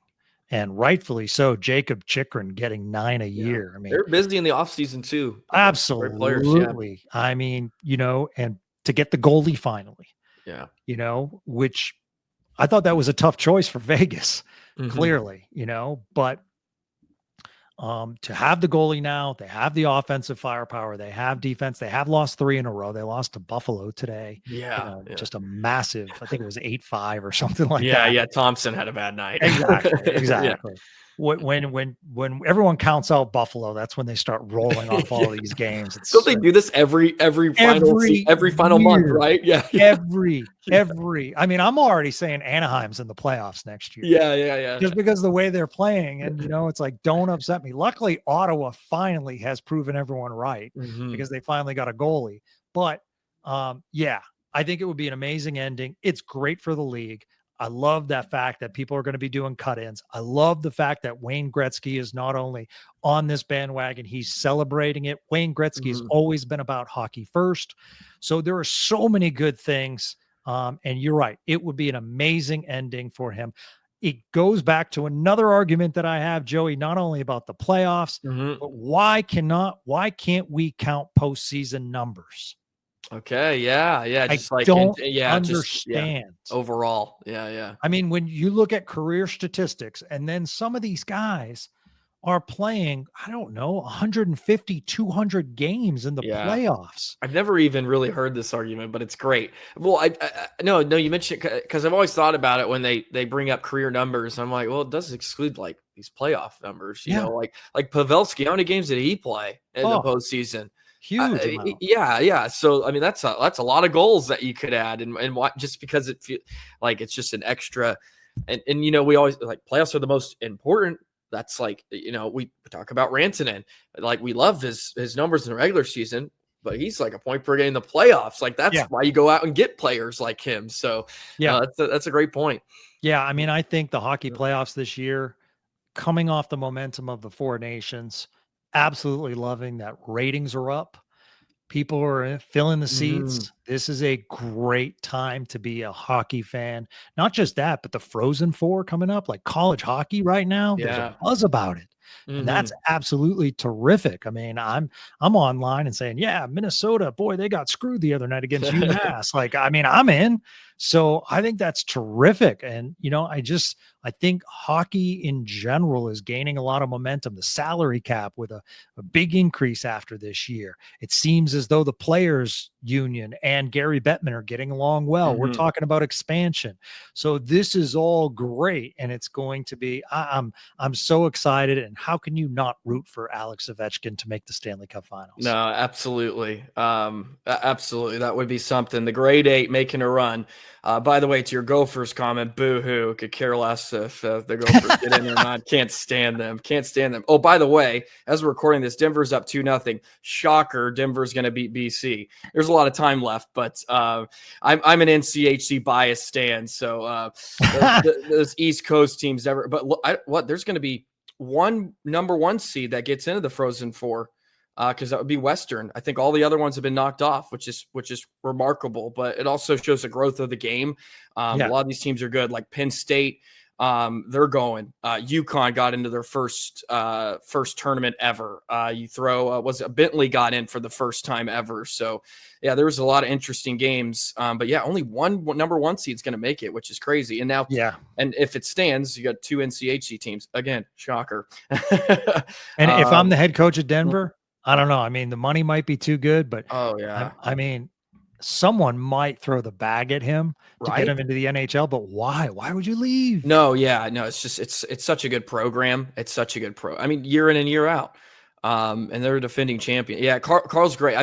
And rightfully so. Jacob Chikrin getting 9 a year. They're busy in the offseason too. Absolutely. And to get the goalie finally. Which I thought that was a tough choice for Vegas, clearly, but to have the goalie now, they have the offensive firepower, they have defense, they have lost 3 in a row. They lost to Buffalo today. Just a massive, I think it was 8-5 or something like that. Yeah. Thompson had a bad night. Exactly. When everyone counts out Buffalo, that's when they start rolling off all these games. So they do this every final month, right? Yeah. Every. I'm already saying Anaheim's in the playoffs next year. Yeah. Just because of the way they're playing, and it's like, don't upset me. Luckily, Ottawa finally has proven everyone right because they finally got a goalie. But I think it would be an amazing ending. It's great for the league. I love that fact that people are going to be doing cut-ins. I love the fact that Wayne Gretzky is not only on this bandwagon, he's celebrating it. Wayne Gretzky has always been about hockey first. So there are so many good things. And you're right. It would be an amazing ending for him. It goes back to another argument that I have, Joey, not only about the playoffs, but why can't we count postseason numbers? Okay. Yeah. Just understand overall. Yeah. When you look at career statistics, and then some of these guys are playing, I don't know, 150, 200 games in the Yeah. playoffs. I've never even really heard this argument, but it's great. Well, no, you mentioned, because I've always thought about it when they bring up career numbers. I'm like, well, it does exclude like these playoff numbers, Yeah. like Pavelski. How many games did he play in the postseason? Huge amount. Yeah. So I mean, that's a lot of goals that you could add, and why, just because it feels like it's just an extra, and we always like playoffs are the most important. That's like, we talk about Rantanen. Like, we love his numbers in the regular season, but he's like a point per game in the playoffs. Like, that's why you go out and get players like him. So that's a great point. Yeah. I mean, I think the hockey playoffs this year, coming off the momentum of the Four Nations, absolutely loving that ratings are up. People are filling the seats. This is a great time to be a hockey fan. Not just that, but the Frozen Four coming up, like college hockey right now. There's a buzz about it. And that's absolutely terrific. I mean, I'm online and saying, yeah, Minnesota, boy, they got screwed the other night against UMass. Like, I mean, I'm in. So I think that's terrific. And, I think hockey in general is gaining a lot of momentum. The salary cap with a big increase after this year. It seems as though the players union and Gary Bettman are getting along well. We're talking about expansion. So this is all great. And it's going to be, I'm so excited. And how can you not root for Alex Ovechkin to make the Stanley Cup Finals? No, absolutely. Absolutely. That would be something. The grade 8 making a run. By the way, to your Gophers comment, boo-hoo. Could care less if the Gophers get in or not. Can't stand them. Oh, by the way, as we're recording this, Denver's up 2-0. Shocker, Denver's going to beat BC. There's a lot of time left, but I'm an NCHC biased stand, so those East Coast teams never. But there's going to be one number 1 seed that gets into the Frozen Four. Because that would be Western. I think all the other ones have been knocked off, which is remarkable. But it also shows the growth of the game. A lot of these teams are good, like Penn State. They're going. UConn got into their first tournament ever. Bentley got in for the first time ever. So yeah, there was a lot of interesting games. But yeah, only one number 1 seed is going to make it, which is crazy. And now, and if it stands, you got 2 NCHC teams again. Shocker. And if I'm the head coach of Denver, I don't know. I mean, the money might be too good, but I mean, someone might throw the bag at him to get him into the NHL. But why? Why would you leave? No, it's just it's such a good program. It's such a good I mean, year in and year out. And they're a defending champion. Yeah, Carl's great.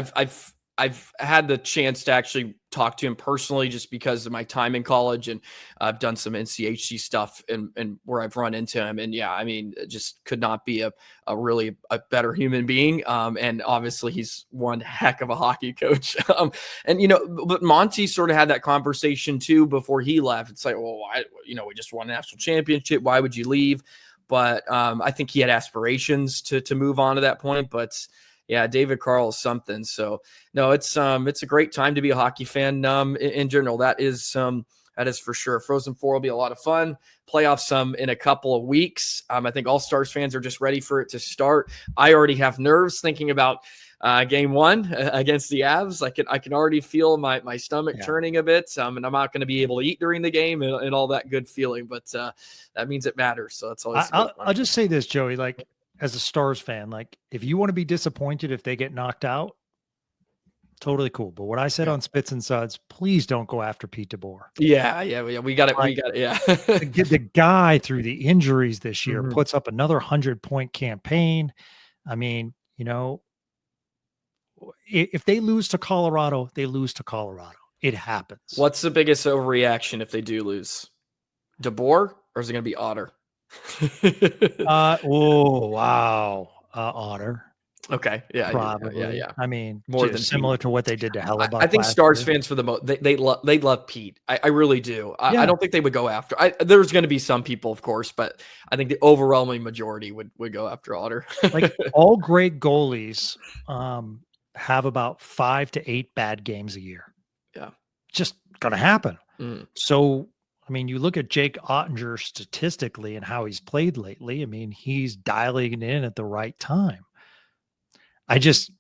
I've had the chance to actually talk to him personally just because of my time in college, and I've done some NCHC stuff and where I've run into him. And yeah, I mean, it just could not be a really better human being. And obviously he's one heck of a hockey coach. But Monty sort of had that conversation too before he left. It's like, well, why, we just won a national championship. Why would you leave? But I think he had aspirations to move on to that point, but yeah, David Carl is something. So no, it's a great time to be a hockey fan in general. That is for sure. Frozen Four will be a lot of fun. Playoffs in a couple of weeks. I think all Stars fans are just ready for it to start. I already have nerves thinking about game 1 against the Avs. I can already feel my stomach turning a bit. And I'm not going to be able to eat during the game and all that good feeling, but that means it matters. So that's always. I'll just say this, Joey, like, as a Stars fan, like, if you want to be disappointed if they get knocked out, totally cool. But what I said on Spits and Suds, please don't go after Pete DeBoer. Yeah, we got it. The guy through the injuries this year puts up another 100-point campaign. I mean, if they lose to Colorado, they lose to Colorado. It happens. What's the biggest overreaction if they do lose? DeBoer, or is it going to be Otter? Oh wow, Otter. Okay, yeah, probably. Yeah. I mean, more than similar Pete. To what they did to Hellebuck. I think Stars fans for the most they love Pete. I really do. I don't think they would go after. There's going to be some people, of course, but I think the overwhelming majority would go after Otter. Like, all great goalies have about 5 to 8 bad games a year. Yeah, just gonna happen. So. I mean, you look at Jake Ottinger statistically and how he's played lately. I mean, he's dialing in at the right time. I just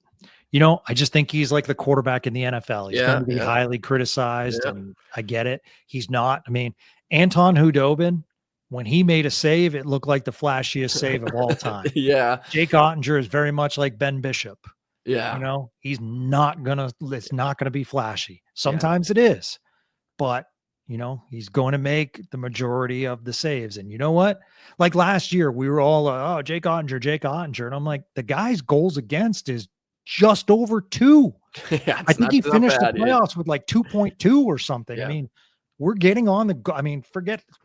think he's like the quarterback in the NFL. He's going to be highly criticized, and I get it. He's not. I mean, Anton Hudobin, when he made a save, it looked like the flashiest save of all time. Yeah. Jake Ottinger is very much like Ben Bishop. Yeah. It's not gonna be flashy. Yeah. Sometimes it is, but he's going to make the majority of the saves. And you know what? Like last year, we were all, oh, Jake Ottinger. And I'm like, the guy's goals against is just over 2. Yeah, I think he finished the bad, playoffs with like 2.2 or something. Yeah. I mean, we're getting on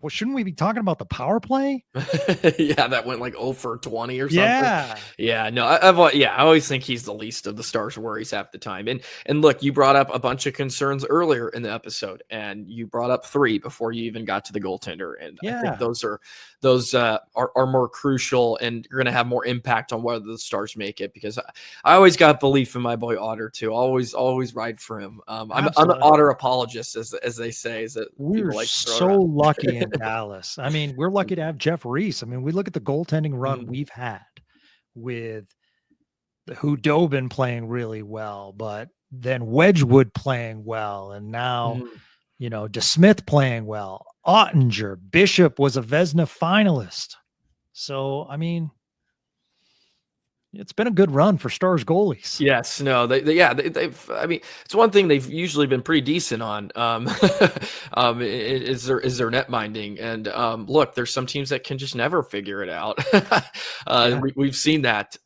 shouldn't we be talking about the power play? Yeah, that went like 0 for 20 or something. Yeah. No, I always think he's the least of the Stars' worries half the time. And look, you brought up a bunch of concerns earlier in the episode, and you brought up 3 before you even got to the goaltender. And I think those are more crucial, and you're going to have more impact on whether the Stars make it, because I always got belief in my boy Otter too. Always ride for him. I'm an Otter apologist, as they say. We're so lucky in Dallas. I mean, we're lucky to have Jeff Reese. I mean, we look at the goaltending run we've had with Hudobin playing really well, but then Wedgwood playing well, and now DeSmith playing well. Ottinger, Bishop was a Vezina finalist. So, I mean, it's been a good run for Stars goalies. Yes, no, they've. I mean, it's one thing they've usually been pretty decent on. Is their net minding, and look, there's some teams that can just never figure it out. We've seen that.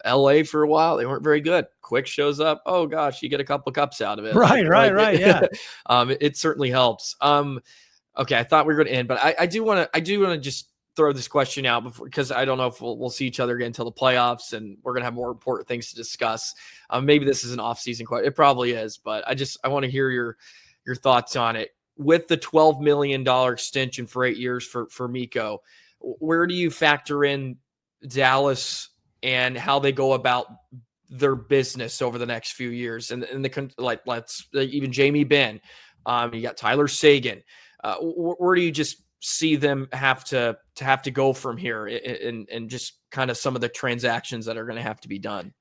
LA for a while, they weren't very good. Quick shows up. Oh gosh, you get a couple cups out of it. Right. Yeah. It certainly helps. Okay, I thought we were going to end, but I do want to just throw this question out because I don't know if we'll see each other again until the playoffs, and we're going to have more important things to discuss. Maybe this is an off-season question. It probably is, but I want to hear your thoughts on it. With the $12 million extension for 8 years for Mikko, where do you factor in Dallas and how they go about their business over the next few years? And let's even Jamie Benn, you got Tyler Seguin. Where do you just see them have to go from here, and just kind of some of the transactions that are going to have to be done?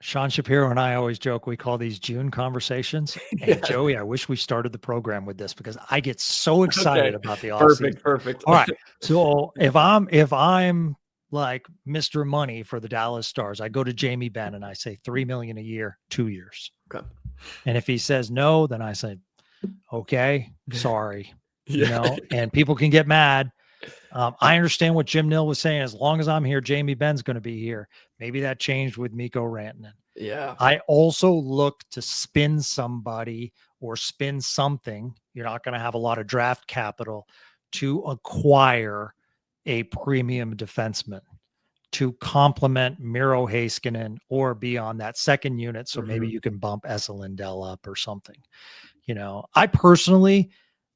Sean Shapiro and I always joke, we call these June conversations. And Joey, I wish we started the program with this because I get so excited about the offseason. Perfect. All right. So if I'm like Mr. Money for the Dallas Stars, I go to Jamie Benn and I say $3 million a year, 2 years. Okay. And if he says no, then I say, okay, sorry. And people can get mad. I understand what Jim Nill was saying. As long as I'm here, Jamie Benn's going to be here. Maybe that changed with Mikko Rantanen. Yeah. I also look to spin somebody or spin something. You're not going to have a lot of draft capital to acquire a premium defenseman to complement Miro Heiskanen or be on that second unit. So maybe you can bump Esa Lindell up or something. I personally,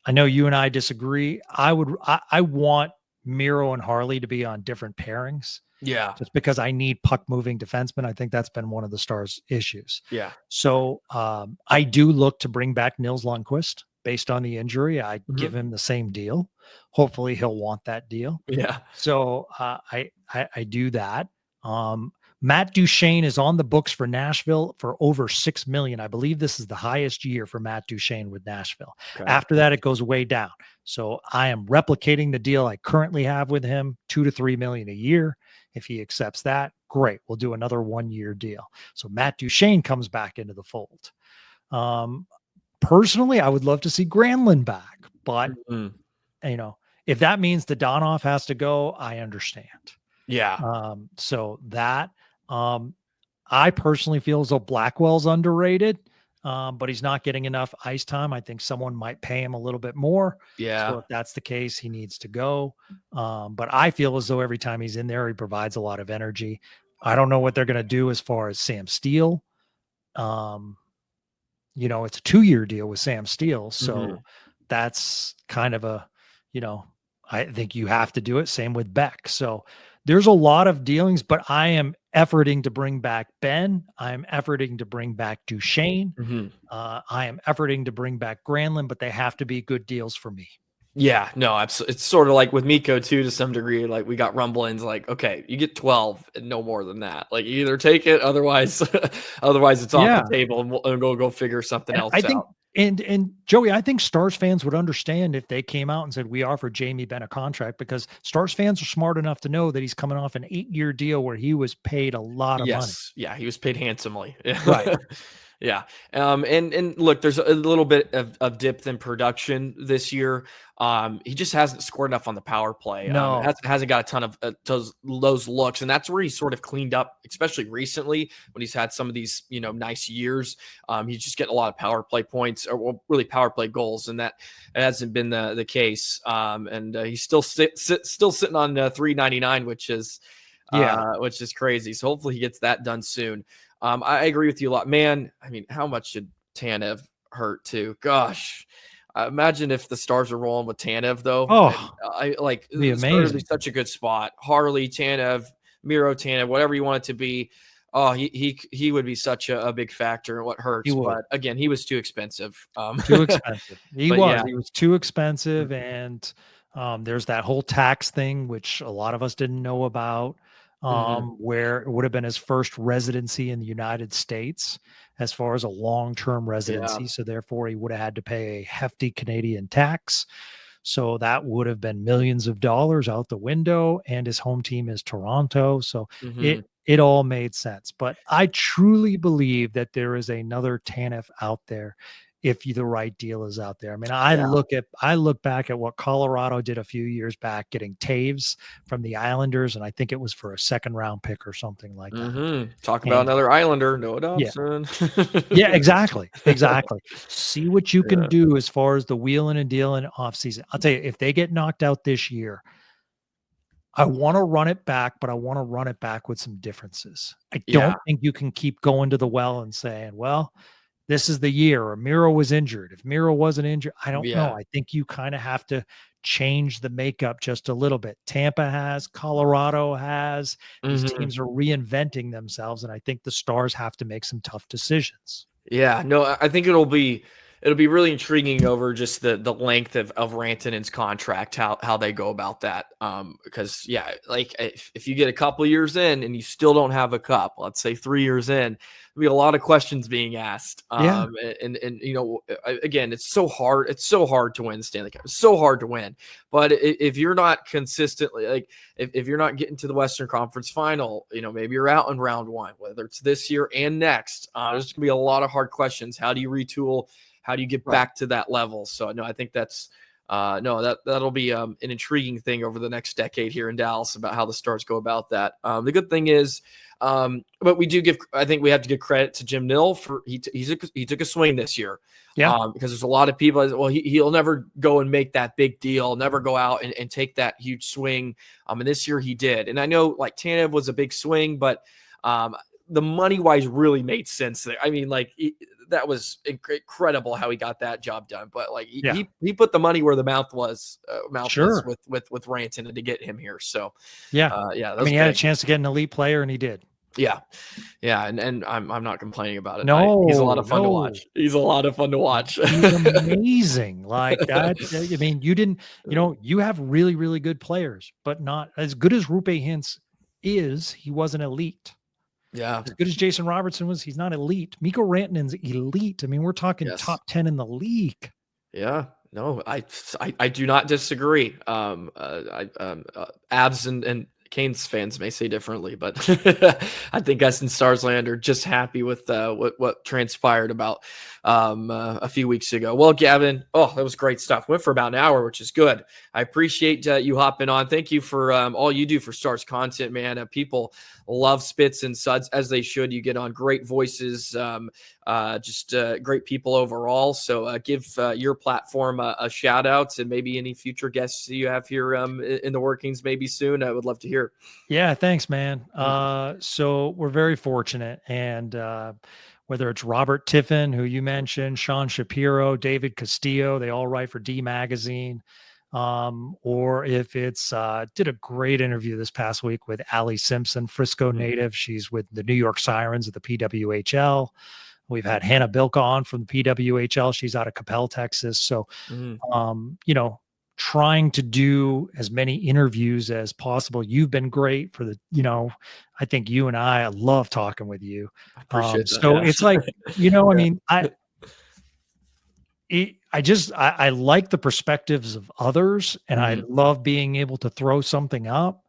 I know you and I disagree. I want Miro and Harley to be on different pairings. Yeah. Just because I need puck moving defensemen. I think that's been one of the Stars' issues. Yeah. So I do look to bring back Nils Lundqvist based on the injury. I give him the same deal. Hopefully he'll want that deal. Yeah. So I do that. Matt Duchene is on the books for Nashville for over $6 million. I believe this is the highest year for Matt Duchene with Nashville. Okay. After that, it goes way down. So I am replicating the deal I currently have with him, $2 to $3 million a year. If he accepts that, great. We'll do another 1-year deal. So Matt Duchene comes back into the fold. Personally, I would love to see Granlund back, but if that means the Donoff has to go, I understand. Yeah. So that. I personally feel as though Blackwell's underrated, but he's not getting enough ice time. I think someone might pay him a little bit more. Yeah. So if that's the case, he needs to go. But I feel as though every time he's in there, he provides a lot of energy. I don't know what they're going to do as far as Sam Steele. It's a 2-year deal with Sam Steele. So that's kind of I think you have to do it. Same with Beck. So there's a lot of dealings, but I am efforting to bring back Ben. I'm efforting to bring back Duchene. I am efforting to bring back Granlund, but they have to be good deals for me. Yeah, no, absolutely. It's sort of like with Mikko too, to some degree. Like we got rumblings, like, okay, you get 12 and no more than that. Like you either take it, otherwise it's off the table, and we'll go figure something else out. And Joey, I think Stars fans would understand if they came out and said, we offered Jamie Benn a contract, because Stars fans are smart enough to know that he's coming off an 8-year deal where he was paid a lot of money. Yes. Yeah, he was paid handsomely. Right. Yeah. And look, there's a little bit of depth in production this year. He just hasn't scored enough on the power play. No. Hasn't got a ton of those looks, and that's where he's sort of cleaned up, especially recently when he's had some of these nice years. He's just getting a lot of power play points, or really power play goals, and that hasn't been the case. And he's still sitting on 399, which is crazy. So hopefully he gets that done soon. I agree with you a lot, man. I mean, how much should Tanev hurt too? Gosh, imagine if the Stars are rolling with Tanev though. Oh, I like be it's amazing. going to be such a good spot. Harley, Tanev, Miro, Tanev, whatever you want it to be. Oh, he would be such a big factor in what hurts. But again, he was too expensive. Too expensive. He was too expensive, Mm-hmm. and there's that whole tax thing, which a lot of us didn't know about. Where it would have been his first residency in the United States as far as a long-term residency. Yeah. So therefore he would have had to pay a hefty Canadian tax. So that would have been millions of dollars out the window, and his home team is Toronto. So it all made sense. But I truly believe that there is another Tanev out there if the right deal is out there. I mean, I look back at what Colorado did a few years back, getting Taves from the Islanders, and I think it was for a 2nd-round pick or something like that. Talk about another Islander, Noah Dobson. Yeah, exactly. See what you can do as far as the wheeling and dealing offseason. I'll tell you, if they get knocked out this year, I want to run it back, but I want to run it back with some differences. I don't think you can keep going to the well and saying, well, this is the year, or Miro was injured. If Miro wasn't injured, I don't know. I think you kind of have to change the makeup just a little bit. Tampa has, Colorado has. These teams are reinventing themselves, and I think the Stars have to make some tough decisions. Yeah, no, I think it'll be really intriguing over just the length of Rantanen's contract, how they go about that. Because like if you get a couple years in and you still don't have a cup, let's say 3 years in, there'll be a lot of questions being asked. And again, it's so hard. It's so hard to win the Stanley Cup. It's so hard to win. But if you're not consistently, like if you're not getting to the Western Conference Final, maybe you're out in round one, whether it's this year and next. There's gonna be a lot of hard questions. How do you retool? How do you get back to that level? So no, I think that's that'll be an intriguing thing over the next decade here in Dallas about how the Stars go about that. The good thing is, but I think we have to give credit to Jim Nill for he took a swing this year. Yeah. Because there's a lot of people, well, he'll never go and make that big deal, never go out and take that huge swing. And this year he did. And I know like Tanev was a big swing, but the money wise really made sense there. I mean, like that was incredible how he got that job done. But like he put the money where the mouth was with Rantanen to get him here. So he had a chance to get an elite player, and he did. Yeah, and I'm not complaining about it. No, he's a lot of fun to watch. He's a lot of fun to watch. He's amazing. Like that. I mean, you have really, really good players, but not as good as Roope Hintz is. He wasn't elite. Yeah. As good as Jason Robertson was, he's not elite. Mikko Rantanen's elite. I mean, we're talking top 10 in the league. Yeah. No, I do not disagree. Abs and Canes fans may say differently, but I think us in Starsland are just happy with what transpired about a few weeks ago. Well, Gavin, that was great stuff. Went for about an hour, which is good. I appreciate you hopping on. Thank you for all you do for Stars content, man. People love Spits and Suds, as they should. You get on great voices, just great people overall. So give your platform a shout out, and maybe any future guests you have here in the workings maybe soon. I would love to hear. Yeah, thanks, man. So we're very fortunate, and whether it's Robert Tiffin, who you mentioned, Sean Shapiro, David Castillo, they all write for D Magazine. Or if it's did a great interview this past week with Allie Simpson, Frisco native. She's with the New York Sirens of the PWHL. We've had Hannah Bilka on from the PWHL. She's out of Capel, Texas. So, trying to do as many interviews as possible. You've been great for I think you and I love talking with you. I appreciate that. So it's like, I mean, I like the perspectives of others, and I love being able to throw something up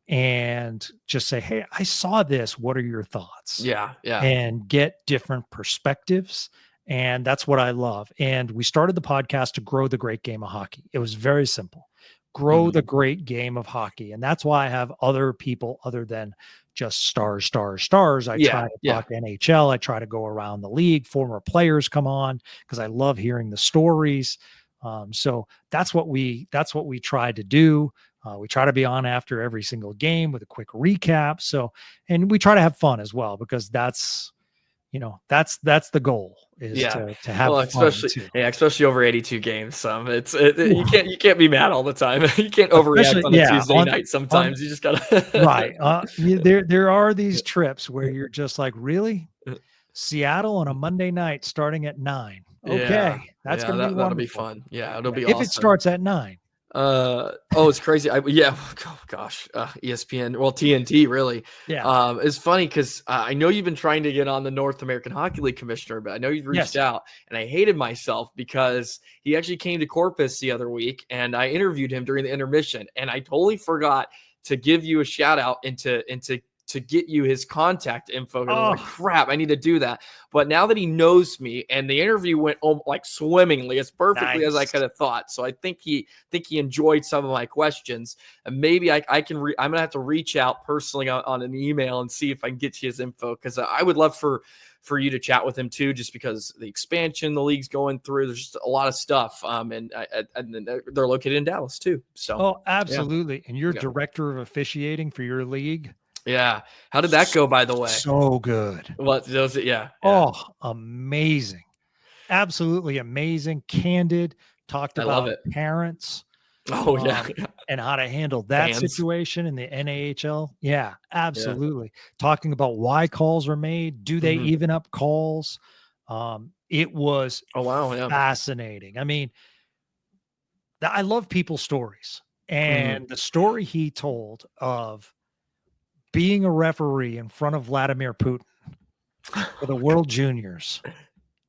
and just say, hey, I saw this. What are your thoughts? Yeah. And get different perspectives. And that's what I love. And we started the podcast to grow the great game of hockey. It was very simple. Grow the great game of hockey. And that's why I have other people other than just stars. I try to talk NHL. I try to go around the league. Former players come on because I love hearing the stories. So that's what we try to do. We try to be on after every single game with a quick recap. So, and we try to have fun as well, because that's the goal is to have fun too. Especially over 82 games. You can't be mad all the time. You can't overreact on a Tuesday night. Sometimes you just gotta right. There are these trips where you're just like, really, Seattle on a Monday night starting at 9. Okay, that's gonna be wonderful. That'll be fun. Yeah, it'll be if awesome. It starts at 9. It's crazy. ESPN, well, TNT really. Yeah. It's funny because I know you've been trying to get on the North American Hockey League commissioner, but I know you've reached out, and I hated myself because he actually came to Corpus the other week, and I interviewed him during the intermission, and I totally forgot to give you a shout out and to get you his contact info. I was like, crap, I need to do that. But now that he knows me, and the interview went like swimmingly, as perfectly as I could have thought. So I think he enjoyed some of my questions, and maybe I can. I'm gonna have to reach out personally on an email and see if I can get you his info, because I would love for you to chat with him too, just because the expansion the league's going through. There's just a lot of stuff, and they're located in Dallas too. So, absolutely. Yeah. And you're director of officiating for your league. Yeah. How did that go, by the way? So good. What those? Yeah. Oh, amazing. Absolutely amazing. Candid. Talked about parents. Oh, yeah. And how to handle that situation in the NAHL. Yeah, absolutely. Yeah. Talking about why calls are made. Do they even up calls? It was fascinating. I mean, I love people's stories. And the story he told of being a referee in front of Vladimir Putin for the World Juniors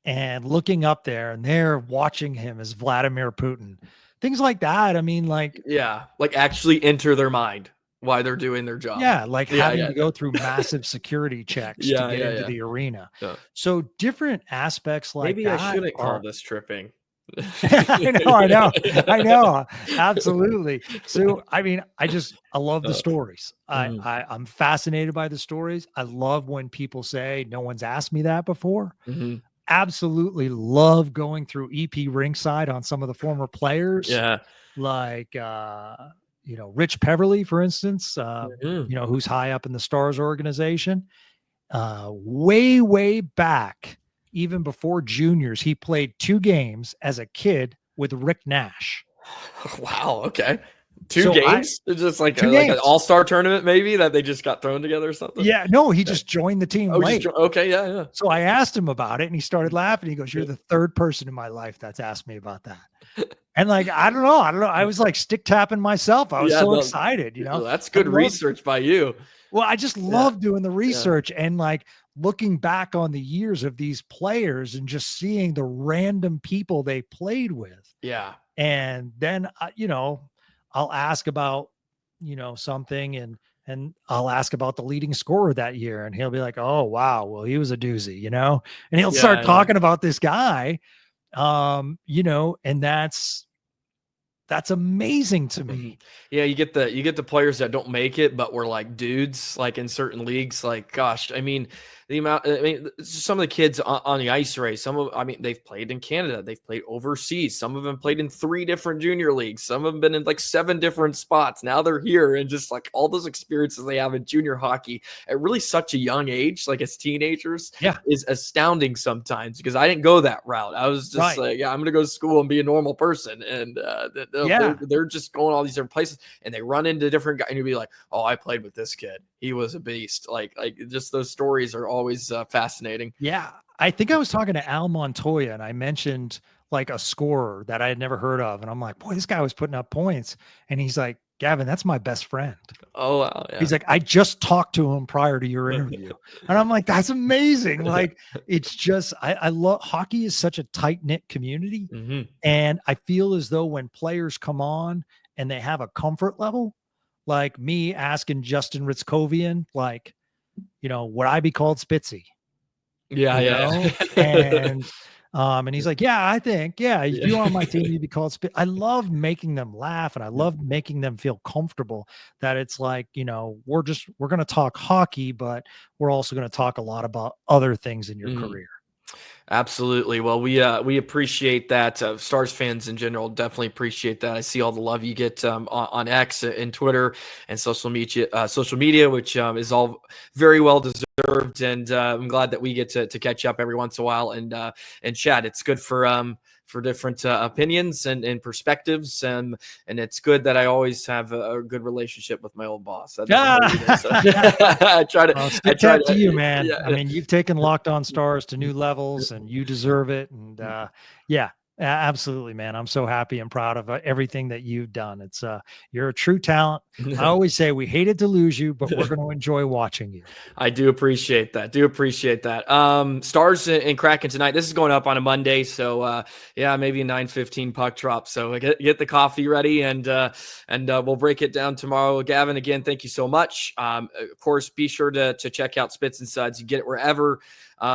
and looking up there, and they're watching him as Vladimir Putin, things like that. I mean, like actually enter their mind why they're doing their job. Yeah. Like having to go through massive security checks to get into the arena. Yeah. So different aspects like maybe I shouldn't call this tripping. I know. Absolutely. So, I mean, I love the stories. I'm fascinated by the stories. I love when people say, no one's asked me that before. Absolutely love going through EP ringside on some of the former players. Yeah. Like, Rich Peverly, for instance, who's high up in the Stars organization, way back. Even before juniors, he played 2 games as a kid with Rick Nash. Wow. Okay. 2 games? It's just like an all-star tournament, maybe, that they just got thrown together or something? Yeah. No, he just joined the team late. Okay. Yeah. So I asked him about it, and he started laughing. He goes, "You're the 3rd person in my life that's asked me about that." And like, I don't know. I was like stick tapping myself. I was so excited, That's good research by you. Well, I just love doing the research and like looking back on the years of these players and just seeing the random people they played with. Yeah. And then, I'll ask about, something and I'll ask about the leading scorer that year. And he'll be like, "Oh, wow. Well, he was a doozy, and he'll start talking about this guy, and that's amazing to me. Yeah, you get the players that don't make it, but were like dudes, like in certain leagues. Like, gosh, I mean, some of the kids on the ice race, they've played in Canada, they've played overseas. Some of them played in 3 different junior leagues. Some of them been in like 7 different spots. Now they're here, and just like all those experiences they have in junior hockey at really such a young age, like as teenagers, is astounding sometimes, because I didn't go that route. I was just like, I'm going to go to school and be a normal person. And they're just going all these different places, and they run into different guys, and you'll be like, "Oh, I played with this kid. He was a beast." Like just those stories are always fascinating. Yeah. I think I was talking to Al Montoya, and I mentioned like a scorer that I had never heard of. And I'm like, boy, this guy was putting up points. And he's like, Gavin, that's my best friend. Oh, wow. Yeah. He's like, I just talked to him prior to your interview. And I'm like, that's amazing. Like, it's just, I love hockey is such a tight knit community. Mm-hmm. And I feel as though when players come on and they have a comfort level, like me asking Justin Ritzkovian, like, would I be called Spitzy? Yeah. And he's like, yeah, I think, if you're on my team, you'd be called Spit. I love making them laugh, and I love making them feel comfortable that it's like, we're going to talk hockey, but we're also going to talk a lot about other things in your career. Absolutely. Well, we appreciate that. Stars fans in general definitely appreciate that. I see all the love you get on X and Twitter and social media, which is all very well deserved. And I'm glad that we get to catch up every once in a while and chat. It's good for different opinions and perspectives, and it's good that I always have a good relationship with my old boss. I try to you, man. Yeah. I mean, you've taken Locked On Stars to new levels, and you deserve it. And absolutely, man. I'm so happy and proud of everything that you've done. It's you're a true talent. I always say we hated to lose you, but we're going to enjoy watching you. I do appreciate that. Stars and Kraken tonight. This is going up on a Monday, so maybe a 9:15 puck drop. So get the coffee ready, and we'll break it down tomorrow. Gavin, again, thank you so much. Of course, be sure to check out Spits and Suds. You get it wherever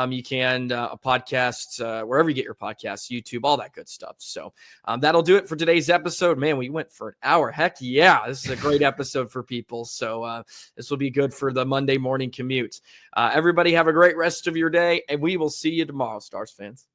you can, a podcast, wherever you get your podcasts, YouTube, all that good stuff. So that'll do it for today's episode. Man, we went for an hour. Heck yeah, this is a great episode for people. So this will be good for the Monday morning commute. Everybody have a great rest of your day, and we will see you tomorrow, Stars fans.